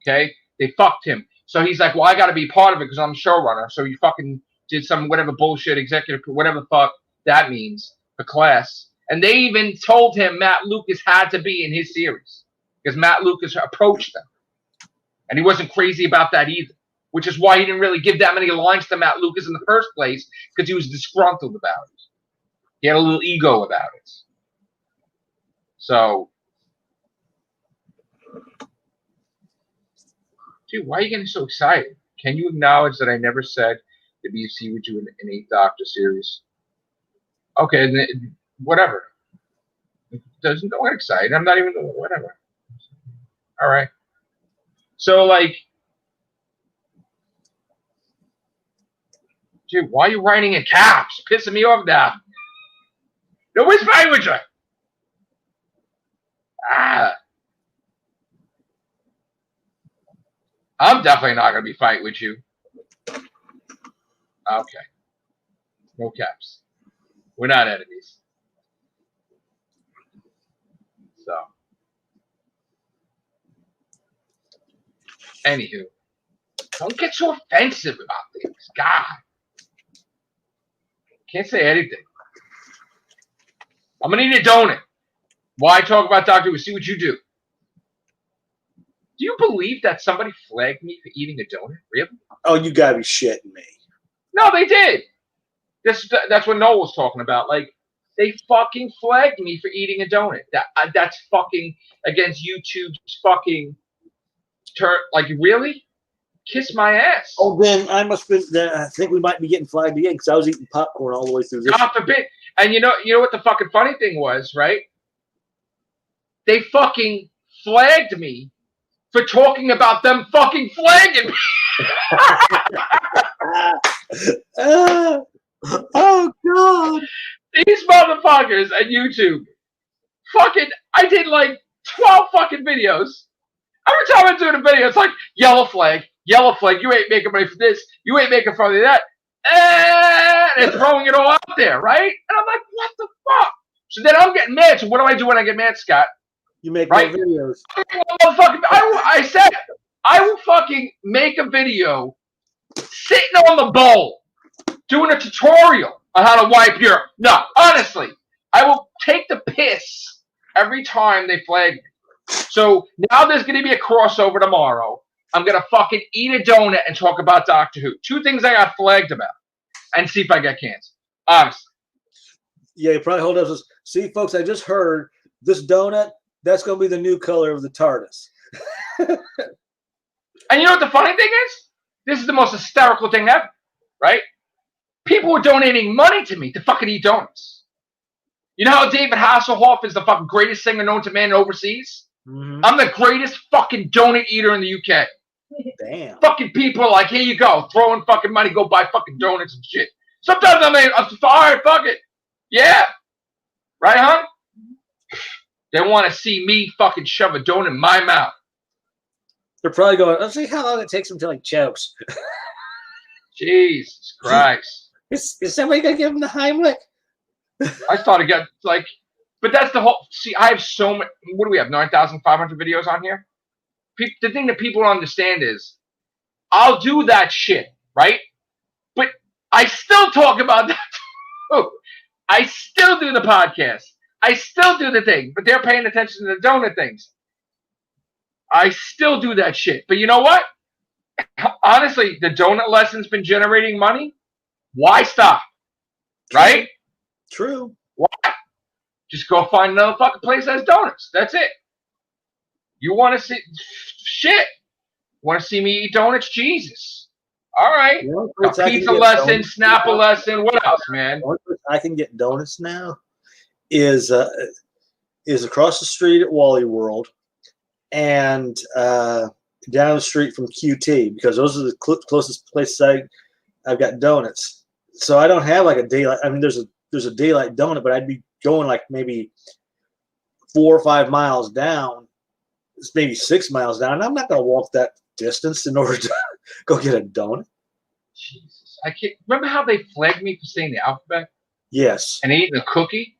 Okay? They fucked him. So he's like, well, I got to be part of it because I'm showrunner. So he fucking did some whatever bullshit executive, whatever the fuck that means for Class. And they even told him Matt Lucas had to be in his series because Matt Lucas approached them. And he wasn't crazy about that either, which is why he didn't really give that many lines to Matt Lucas in the first place, because he was disgruntled about it. He had a little ego about it. So, dude, why are you getting so excited? Can you acknowledge that I never said the BBC would do an 8th Doctor series? Okay, whatever. Don't get excited. I'm not even, whatever. All right. So, like, dude, why are you writing in caps? Pissing me off now. Nobody's fighting with you. I'm definitely not going to be fighting with you. Okay. No caps. We're not enemies. So. Anywho. Don't get so offensive about things. God. Can't say anything. I'm going to need a donut. Why talk about Doctor Who? See what you do. Do you believe that somebody flagged me for eating a donut? Really? Oh, you got to be shitting me. No, they did. That's what Noel was talking about. Like, they fucking flagged me for eating a donut. That's fucking against YouTube's fucking Like, really? Kiss my ass. Oh, then I must be. I think we might be getting flagged again because I was eating popcorn all the way through this. God forbid. And you know what the fucking funny thing was, right? They fucking flagged me for talking about them fucking flagging me. Oh God! These motherfuckers at YouTube, fucking, I did like 12 fucking videos. Every time I do the video, it's like yellow flag. You ain't making money for this. You ain't making fun of that. And throwing it all out there, right? And I'm like, what the fuck? So then I'm getting mad. So what do I do when I get mad, Scott? You make right? more videos. I said I will fucking make a video sitting on the bowl doing a tutorial on how to wipe your. No, honestly, I will take the piss every time they flag me. So now there's going to be a crossover tomorrow. I'm going to fucking eat a donut and talk about Doctor Who. 2 things I got flagged about. And see if I get canceled. Honestly. Yeah, you probably hold up. See, folks, I just heard this donut. That's going to be the new color of the TARDIS. And you know what the funny thing is? This is the most hysterical thing ever, right? People were donating money to me to fucking eat donuts. You know how David Hasselhoff is the fucking greatest singer known to man overseas? Mm-hmm. I'm the greatest fucking donut eater in the UK. Damn. Fucking people are like, here you go, throwing fucking money, go buy fucking donuts and shit. Sometimes I'm all right, fuck it. Yeah. Right, huh? They want to see me fucking shove a donut in my mouth. They're probably going, let's see how long it takes them till he chokes. Jesus Christ. Is somebody going to give him the Heimlich? I started getting, like, but that's the whole, see, I have so many, what do we have, 9,500 videos on here? The thing that people don't understand is, I'll do that shit, right? But I still talk about that too. I still do the podcast. I still do the thing, but they're paying attention to the donut things. I still do that shit. But you know what? Honestly, the donut lesson's been generating money. Why stop? Right? True. Why? Just go find another fucking place that has donuts. That's it. You want to see shit? Want to see me eat donuts? Jesus. All right. A pizza lesson, Snapple lesson. What else, man? I can get donuts now. Is across the street at Wally World and down the street from QT, because those are the closest places I've got donuts. So I don't have like a daylight. I mean, there's a daylight donut, but I'd be going like maybe 4 or 5 miles down. It's maybe 6 miles down. And I'm not going to walk that distance in order to go get a donut. Jesus, I can't remember how they flagged me for saying the alphabet. Yes, and eating a cookie.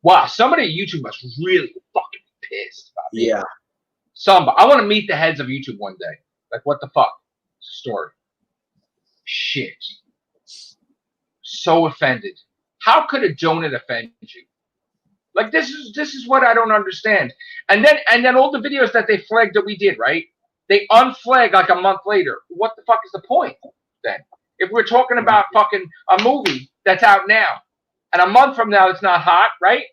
Wow, somebody at YouTube must really fucking be pissed about me. Yeah. Somebody. I want to meet the heads of YouTube one day. Like, what the fuck? Story. Shit. So offended. How could a donut offend you? Like, this is what I don't understand. And then all the videos that they flagged that we did, right? They unflagged like a month later. What the fuck is the point then? If we're talking about fucking a movie that's out now, and a month from now it's not hot, right?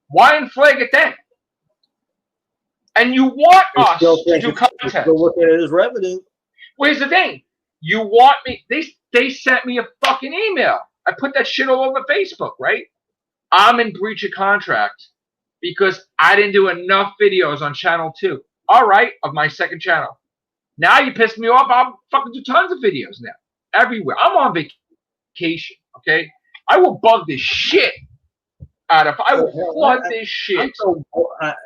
Why unflag it then? And you want us to do content. Still look at it as revenue. Well, here's the thing. You want me, they sent me a fucking email. I put that shit all over Facebook, right? I'm in breach of contract because I didn't do enough videos on channel 2. All right, of my second channel. Now you pissed me off. I'll fucking do tons of videos now. Everywhere. I'm on vacation, okay? I will bug this shit out of. I will flood this shit.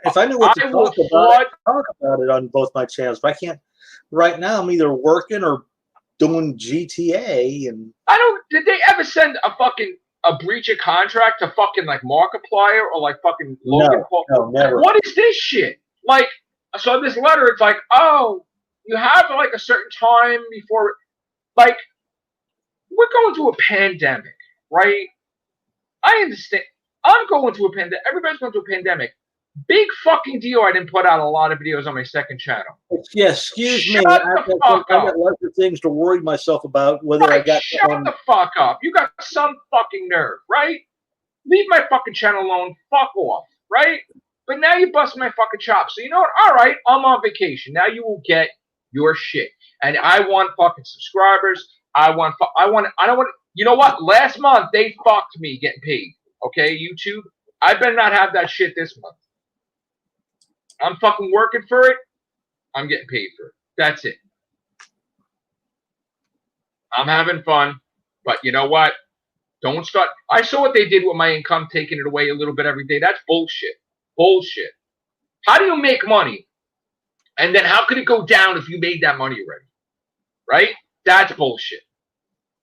If I knew what to talk about, talk about it on both my channels. But I can't. Right now, I'm either working or doing GTA. And I don't. Did they ever send a breach of contract to fucking like Markiplier or like fucking Logan Paul? No, never. What is this shit? Like, so in this letter, it's like, oh, you have like a certain time before, like, we're going through a pandemic, right? I understand. I'm going through a pandemic. Everybody's going through a pandemic. Big fucking deal. I didn't put out a lot of videos on my second channel. Yeah, excuse me. I got lots of things to worry myself about. Whether I got shut the fuck up. You got some fucking nerve, right? Leave my fucking channel alone. Fuck off, right? But now you bust my fucking chops. So you know what? All right, I'm on vacation. Now you will get your shit. And I want fucking subscribers. I don't want, you know what? Last month, they fucked me getting paid. Okay, YouTube? I better not have that shit this month. I'm fucking working for it. I'm getting paid for it. That's it. I'm having fun. But you know what? Don't start. I saw what they did with my income, taking it away a little bit every day. That's bullshit. Bullshit. How do you make money? And then how could it go down if you made that money already? Right? That's bullshit.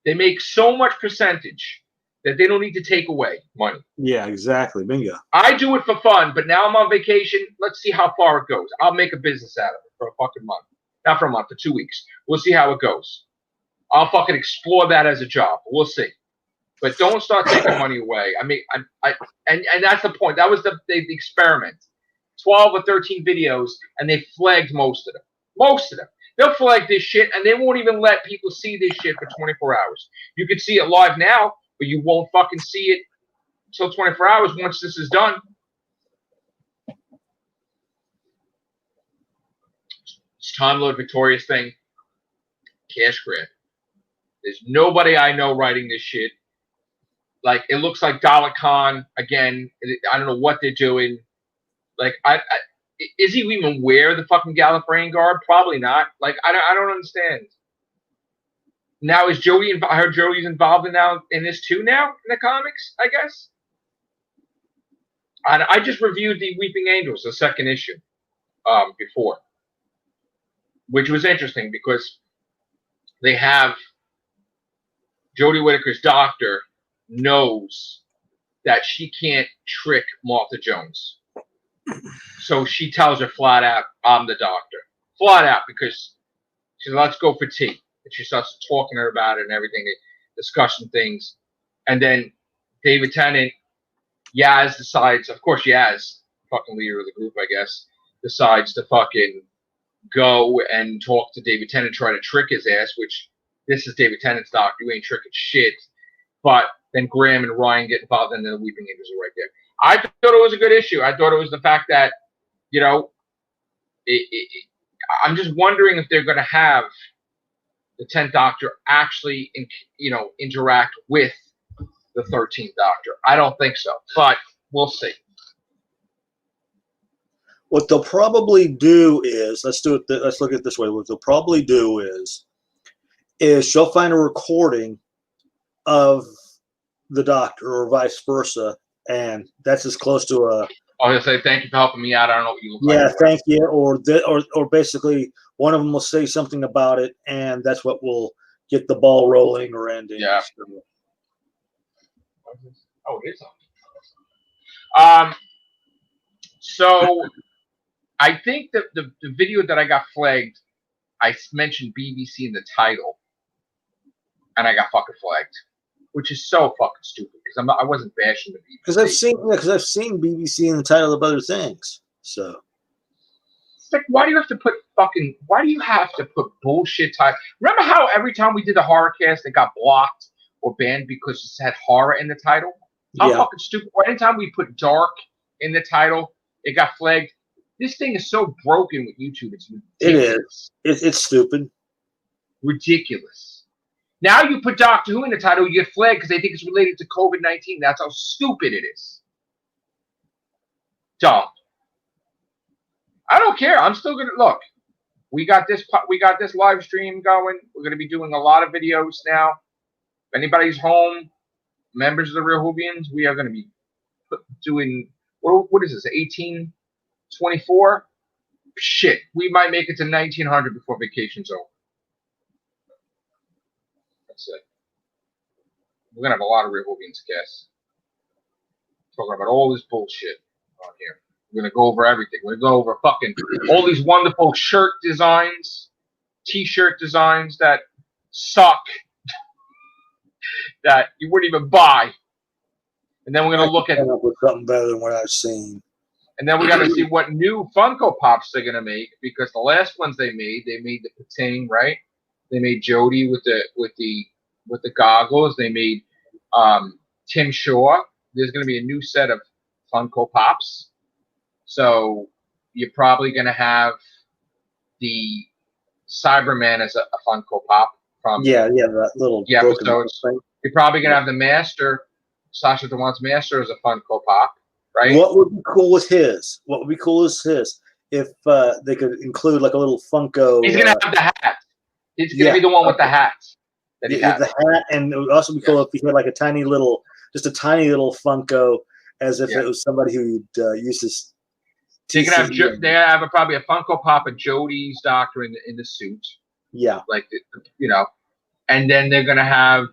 They make so much percentage that they don't need to take away money. Yeah, exactly. Bingo. I do it for fun, but now I'm on vacation. Let's see how far it goes. I'll make a business out of it for a fucking month. Not for a month, for 2 weeks. We'll see how it goes. I'll fucking explore that as a job. We'll see. But don't start taking money away. I mean, and that's the point. That was the experiment. 12 or 13 videos, and they flagged most of them. Most of them. They'll flag this shit, and they won't even let people see this shit for 24 hours. You can see it live now, but you won't fucking see it until 24 hours once this is done. It's time Lord Victoria's thing. Cash grab. There's nobody I know writing this shit. Like, it looks like Dollar Khan again. I don't know what they're doing. Like, is he even wear the fucking Gallifreyan garb? Probably not. Like, I don't understand. Now is Joey? I heard Joey's involved in this too now in the comics. I guess. I just reviewed the Weeping Angels, the second issue, before, which was interesting because they have Jodie Whittaker's doctor knows that she can't trick Martha Jones. So she tells her flat out, I'm the doctor. Flat out, because she says, let's go for tea. And she starts talking to her about it and everything, discussing things. And then David Tennant, Yaz decides, of course Yaz, fucking leader of the group, I guess, decides to fucking go and talk to David Tennant, try to trick his ass, which this is David Tennant's doctor. You ain't tricking shit. But then Graham and Ryan get involved, and then the Weeping Angels are right there. I thought it was a good issue. I thought it was the fact that, you know, I'm just wondering if they're going to have the 10th Doctor actually, interact with the 13th Doctor. I don't think so, but we'll see. What they'll probably do is, let's look at it this way. What they'll probably do is she'll find a recording of the Doctor or vice versa, and that's as close to a. I'll just say thank you for helping me out. I don't know what you look like. Yeah, thank you. Or basically one of them will say something about it, and that's what will get the ball rolling or ending. Yeah. Oh, it is on. So I think that the video that I got flagged, I mentioned BBC in the title, and I got fucking flagged, which is so fucking stupid because I wasn't bashing the BBC. Because I've seen BBC in the title of other things. So it's like, why do you have to put bullshit title? Remember how every time we did the horror cast, it got blocked or banned because it had horror in the title? How fucking stupid! Anytime we put dark in the title, it got flagged. This thing is so broken with YouTube. It's ridiculous. It is. It's stupid. Ridiculous. Now you put Doctor Who in the title, you get flagged because they think it's related to COVID-19. That's how stupid it is. Dumb. I don't care. I'm still gonna look. We got this live stream going. We're gonna be doing a lot of videos now. If anybody's home, members of the Real Whovians, we are gonna be doing what is this? 1824? Shit, we might make it to 1900 before vacation's over. That's it. We're gonna have a lot of Real Whovians guests talking about all this bullshit on here. We're going to go over everything. We're going to go over fucking all these wonderful shirt designs, T-shirt designs that suck, that you wouldn't even buy. And then we're going to look at something better than what I've seen. And then we got to see what new Funko Pops they're going to make, because the last ones they made the Pating, right? They made Jodie with the goggles. They made Tim Shaw. There's going to be a new set of Funko Pops. So you're probably going to have the Cyberman as a Funko Pop from that little the broken episodes. thing. You're probably gonna have the Master, Sasha Dewan's Master as a Funko Pop, right? What would be cool with his? What would be cool is his if they could include like a little Funko. He's gonna have the hat. He's gonna be the one with the hat that he has. The hat, and it would also be cool if he had like a tiny little Funko, as if it was somebody who uses. They can have they have probably a Funko Pop of Jodie's Doctor in the suit. Yeah, like and then they're gonna have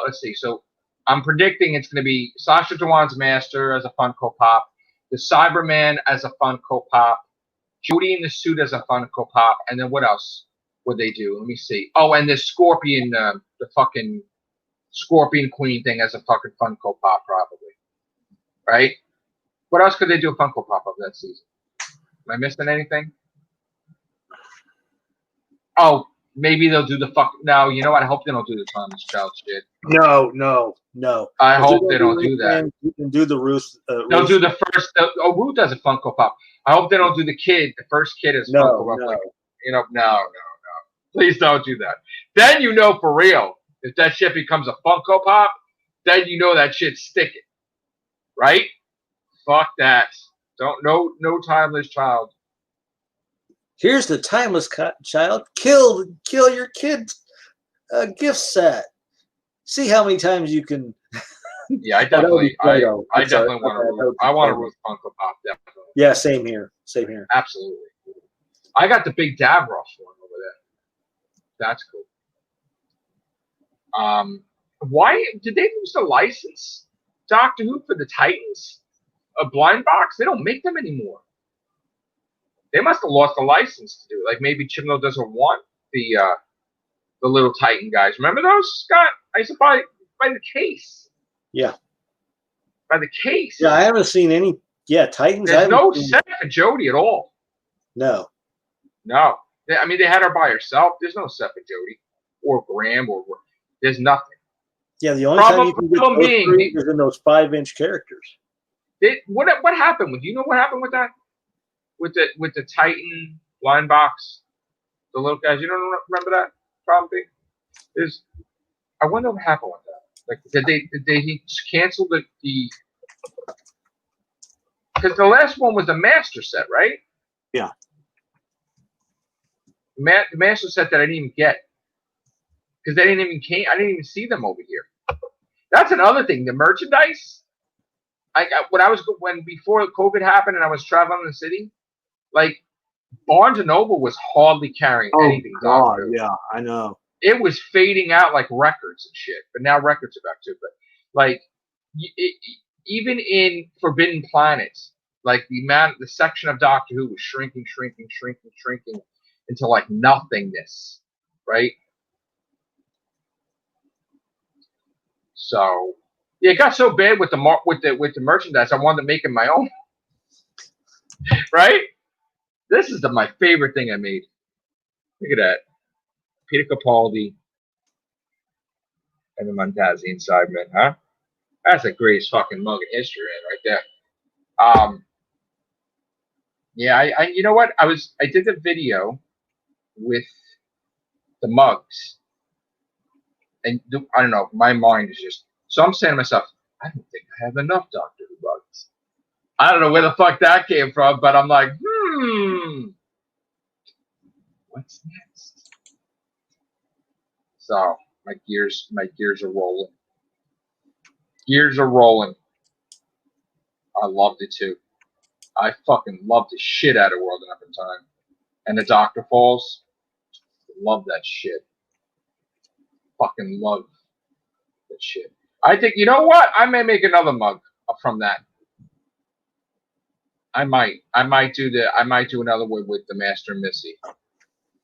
let's see. So I'm predicting it's gonna be Sasha Dewan's Master as a Funko Pop, the Cyberman as a Funko Pop, Jodie in the suit as a Funko Pop, and then what else would they do? Let me see. Oh, and the Scorpion, the fucking Scorpion Queen thing as a fucking Funko Pop, probably. Right? What else could they do a Funko Pop of that season? Am I missing anything? Oh, maybe they'll do the fuck. No, you know what? I hope they don't do the Thomas Child shit. No. I hope they don't do that. You can do the Ruth. They'll do the first. Ruth does a Funko Pop. I hope they don't do the kid. The first kid is Funko Pop. No. Like, no. Please don't do that. Then you know for real. If that shit becomes a Funko Pop, then you know that shit's sticking. Right? Fuck that. No timeless child. Here's the timeless child. Kill your kid's gift set. See how many times you can. Yeah, I definitely want a Ruth Funko Pop. Definitely. Yeah, same here. Absolutely. I got the big Davros one over there. That's cool. Why did they lose the license, Doctor Who, for the Titans? A blind box? They don't make them anymore. They must have lost the license to do it. Like maybe Chibnall doesn't want the little Titan guys. Remember those, Scott? I used to buy the case. Yeah. By the case. Yeah, I haven't seen any. Yeah, Titans. There's no set for Jodie at all. No. I mean, they had her by herself. There's no set for Jodie or Graham or there's nothing. Yeah, the only time you can get those three is in those 5-inch characters. What happened? Do you know what happened with that? With the Titan blind box, the little guys. You don't remember that? Probably. I wonder what happened with that. Like, did he cancel the? Because the last one was the master set, right? Yeah. The master set that I didn't even get because they didn't even I didn't even see them over here. That's another thing. The merchandise. When before COVID happened and I was traveling in the city, like Barnes and Noble was hardly carrying anything. God, yeah, I know. It was fading out like records and shit, but now records are back too. But like, even in Forbidden Planet, like the section of Doctor Who was shrinking into like nothingness, right? So yeah, it got so bad with the merchandise. I wanted to make it my own, right? This is my favorite thing I made. Look at that. Peter Capaldi and the Montazzi inside, man, huh? That's the greatest fucking mug in history, man, right there. Yeah, I you know what? I did the video with the mugs, and I don't know, my mind is just so I'm saying to myself, I don't think I have enough Doctor Who mugs. I don't know where the fuck that came from, but I'm like, what's next? So my gears are rolling. Gears are rolling. I loved it too. I fucking loved the shit out of World Enough in Time. And the Doctor Falls. Love that shit. Fucking love that shit. I think, you know what? I may make another mug from that. I might do another one with the Master and Missy.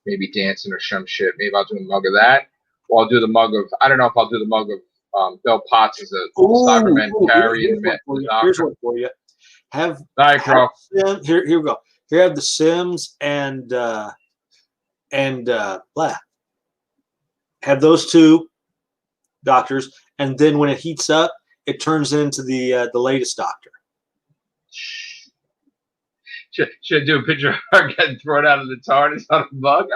Maybe dancing or some shit. Maybe I'll do a mug of that. Or I'll do the mug of, I don't know if I'll do the mug of Bill Potts as a Cyberman Carrie and the Doctor. Here's one for you. Here we go. Here have the Sims and Black. Have those two Doctors, and then when it heats up, it turns into the latest Doctor. Should I do a picture of her getting thrown out of the TARDIS on a mug?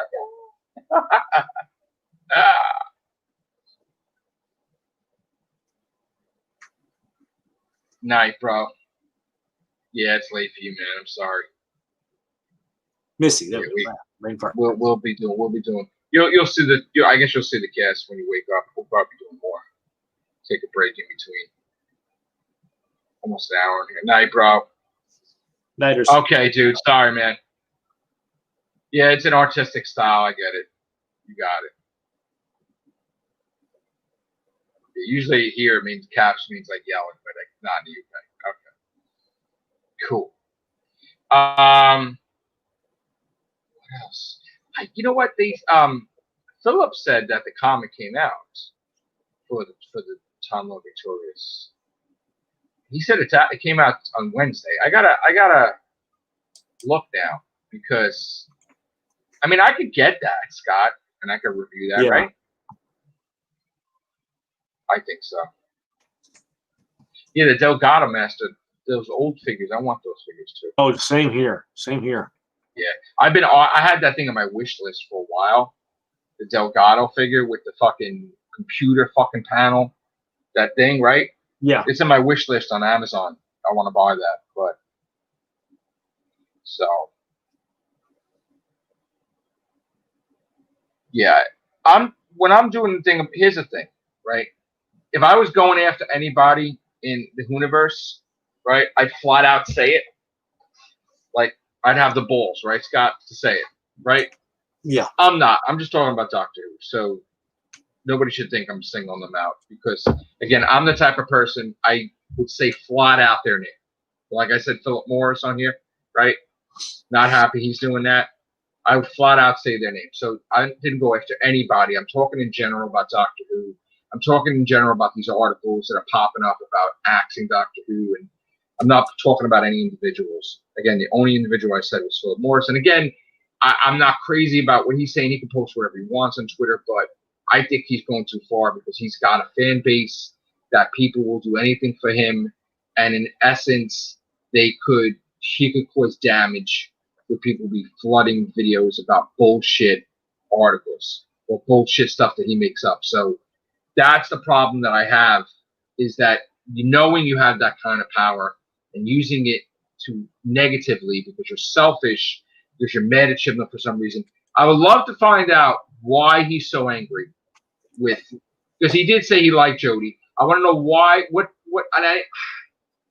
Night, bro. Yeah, it's late for you, man. I'm sorry. Missy, Yeah, we'll be doing. You'll see I guess you'll see the cast when you wake up. We'll probably be doing more. Take a break in between. Almost an hour here. Night, bro. Nighters. Okay, dude. Sorry, man. Yeah, it's an artistic style. I get it. You got it. Yeah, usually here means caps means like yelling, but like not in the UK. Okay. Cool. What else? You know what? Philip said that the comic came out for the Tom Law Victorious. He said it came out on Wednesday. I gotta look now because I mean I could get that, Scott, and I could review that, right? I think so. Yeah, the Delgado Master, those old figures. I want those figures too. Oh, same here. Same here. Yeah, I had that thing on my wish list for a while. The Delgado figure with the fucking computer fucking panel. That thing, right? Yeah. It's in my wish list on Amazon. I want to buy that, but so yeah, when I'm doing the thing. Here's the thing, right? If I was going after anybody in the Hooniverse, right, I'd flat out say it. Like I'd have the balls, right, Scott, to say it, right? Yeah. I'm not. I'm just talking about Doctor Who, so nobody should think I'm singling them out because again, I'm the type of person I would say flat out their name. Like I said, Philip Morris on here, right? Not happy he's doing that. I would flat out say their name. So I didn't go after anybody. I'm talking in general about Doctor Who. I'm talking in general about these articles that are popping up about axing Doctor Who, and I'm not talking about any individuals. Again, the only individual I said was Philip Morris. And again, I'm not crazy about what he's saying. He can post whatever he wants on Twitter, but I think he's going too far because he's got a fan base that people will do anything for him. And in essence, he could cause damage with people be flooding videos about bullshit articles or bullshit stuff that he makes up. So that's the problem that I have is that knowing you have that kind of power and using it to negatively because you're selfish, because you're mad at Chibnall for some reason. I would love to find out why he's so angry because he did say he liked Jodie. I want to know why.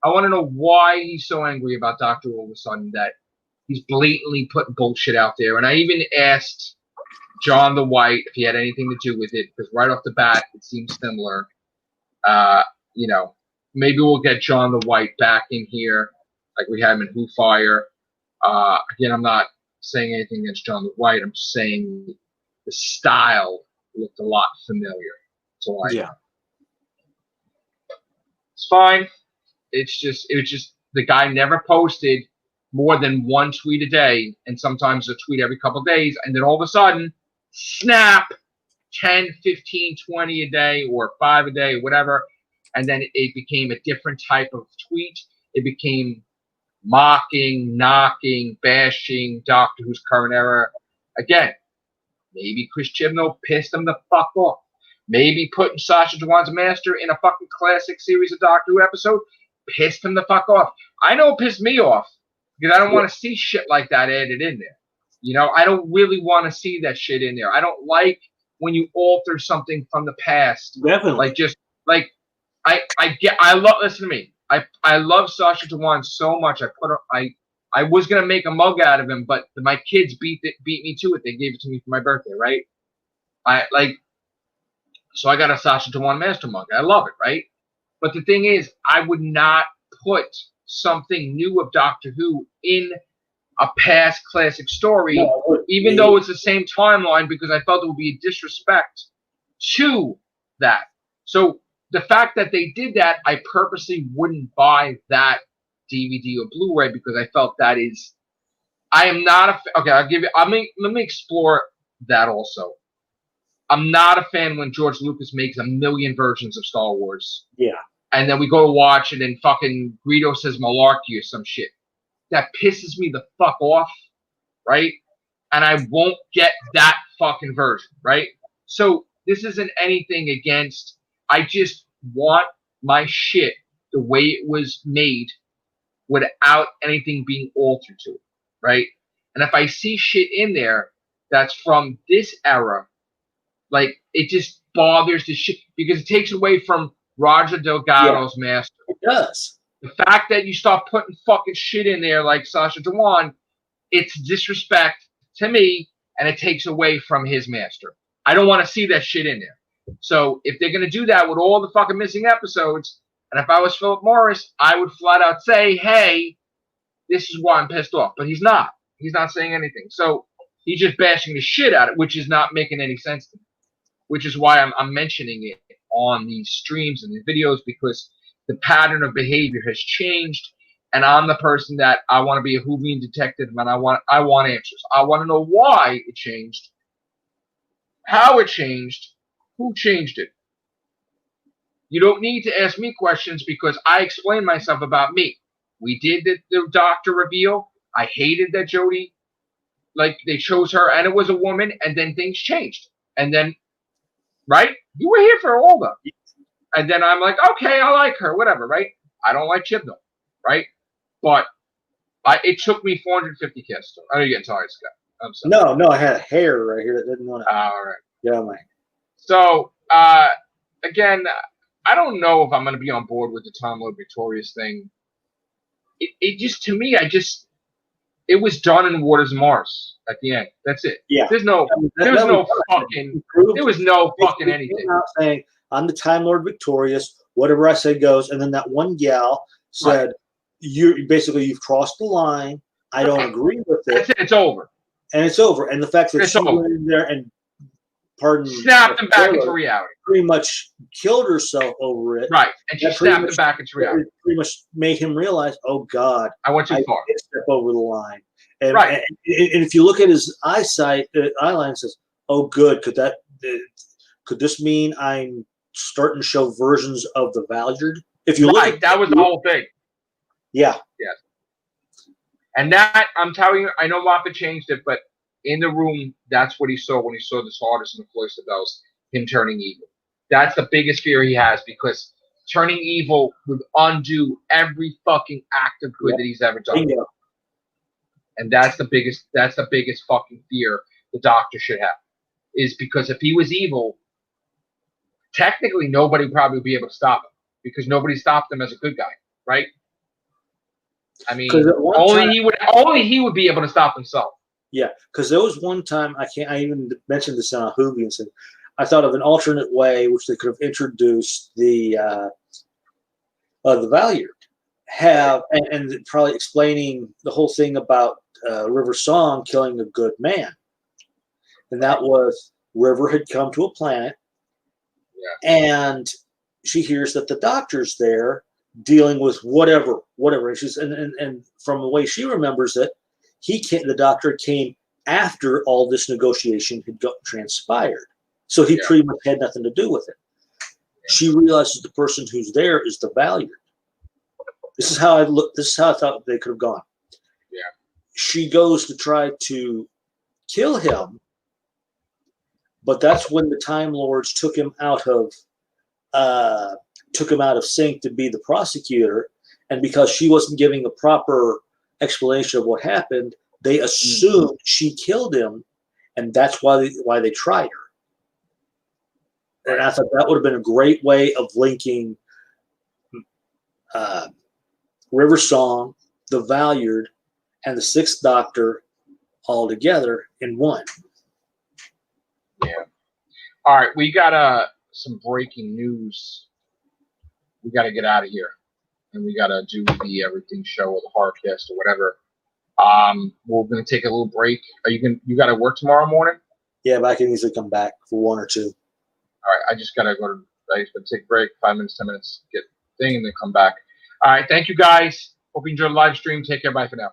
I want to know why he's so angry about Doctor all of a sudden that he's blatantly putting bullshit out there. And I even asked John the White if he had anything to do with it because right off the bat it seems similar. Maybe we'll get John the White back in here like we had him in Who Fire. Again, I'm not saying anything against John the White. I'm just saying the style looked a lot familiar. So it's fine. It was just the guy never posted more than one tweet a day, and sometimes a tweet every couple of days, and then all of a sudden, snap, 10, 15, 20 a day or 5 a day, whatever, and then it became a different type of tweet. It became mocking, knocking, bashing Doctor Who's current era. Again, maybe Chris Chibnall pissed him the fuck off. Maybe putting Sasha Dhawan's Master in a fucking classic series of Doctor Who episode pissed him the fuck off. I know it pissed me off because I don't want to see shit like that added in there. I don't really want to see that shit in there. I don't like when you alter something from the past. Definitely. Listen to me. I love Sasha Dhawan so much. I was gonna make a mug out of him, but my kids beat me to it. They gave it to me for my birthday, right? So I got a Sasha Dhawan Master mug. I love it, right? But the thing is, I would not put something new of Doctor Who in a past classic story, even though it's the same timeline, because I felt it would be a disrespect to that. So the fact that they did that, I purposely wouldn't buy that DVD or Blu-ray because I felt that is. I am not okay. I'll give you. Let me explore that also. I'm not a fan when George Lucas makes a million versions of Star Wars. Yeah. And then we go to watch it and fucking Greedo says malarkey or some shit. That pisses me the fuck off, right? and I won't get that fucking version, right? So this isn't anything against. I just want my shit the way it was made without anything being altered to it, right? And if I see shit in there that's from this era, like it just bothers the shit because it takes away from Roger Delgado's master. It does. The fact that you start putting fucking shit in there like Sasha Dewan, it's disrespect to me and it takes away from his master. I don't want to see that shit in there. So if they're gonna do that with all the fucking missing episodes, and if I was Philip Morris, I would flat out say, hey, this is why I'm pissed off. But he's not. He's not saying anything. So he's just bashing the shit out of it, which is not making any sense to me. Which is why I'm mentioning it on these streams and these videos, because the pattern of behavior has changed. And I'm the person that I want to be a Whovian detective, and I want answers. I want to know why it changed, how it changed, who changed it. You don't need to ask me questions because I explained myself about me. We did the doctor reveal. I hated that Jodie, like they chose her and it was a woman, and then things changed. And then, right? You were here for all that. And then I'm like, okay, I like her, whatever, right? I don't like Chibnall, right? But it took me 450 casts. I know you're getting tired, Scott. I'm sorry. No, I had a hair right here that didn't want to. All right. Yeah, man. So, again, I don't know if I'm going to be on board with the Time Lord Victorious thing. It just, to me, it was done in Waters of Mars at the end. That's it. Yeah. There was no fucking anything. Saying, I'm the Time Lord Victorious. Whatever I say goes. And then that one gal said, you've crossed the line. I don't agree with it. That's it. It's over. And it's over. And the fact that she went in there and snapped him back into reality. Pretty much killed herself over it. Right. And she snapped him back into reality. It pretty much made him realize, oh God, I went too far. Did step over the line. And, right. And if you look at his eyeline says, oh good, could this mean I'm starting to show versions of the Valyard? If you look at that was the whole thing. Yeah. Yes. And that, I'm telling you, I know Moffat changed it, but in the room, that's what he saw when he saw this artist in the Cloister Bells, him turning evil. That's the biggest fear he has, because turning evil would undo every fucking act of good that he's ever done. Yeah. And that's the biggest fucking fear the Doctor should have. Is because if he was evil, technically nobody probably would be able to stop him, because nobody stopped him as a good guy, right? I mean, only he would be able to stop himself. Yeah, because there was one time I even mentioned this on Whovians, and I thought of an alternate way which they could have introduced the Valyard, and probably explaining the whole thing about River Song killing a good man, and that was River had come to a planet, and she hears that the Doctor's there dealing with whatever issues, and from the way she remembers it, the Doctor came after all this negotiation had transpired, so he pretty much had nothing to do with it. She realizes the person who's there is the Valyard. This is how I thought they could have gone. Yeah. She goes to try to kill him, but that's when the Time Lords took him out of sync to be the prosecutor, and because she wasn't giving a proper explanation of what happened, they assumed she killed him, and that's why they tried her. And I thought that would have been a great way of linking River Song, the Valyard, and the Sixth Doctor all together in one. Yeah. All right, we got some breaking news. We got to get out of here, and we got to do the Everything show or the Horrorcast or whatever. We're going to take a little break. You got to work tomorrow morning? Yeah, but I can easily come back for 1 or 2. All right, I just got to take a break, 5 minutes, 10 minutes, get thing, and then come back. All right, thank you guys. Hope you enjoyed the live stream. Take care. Bye for now.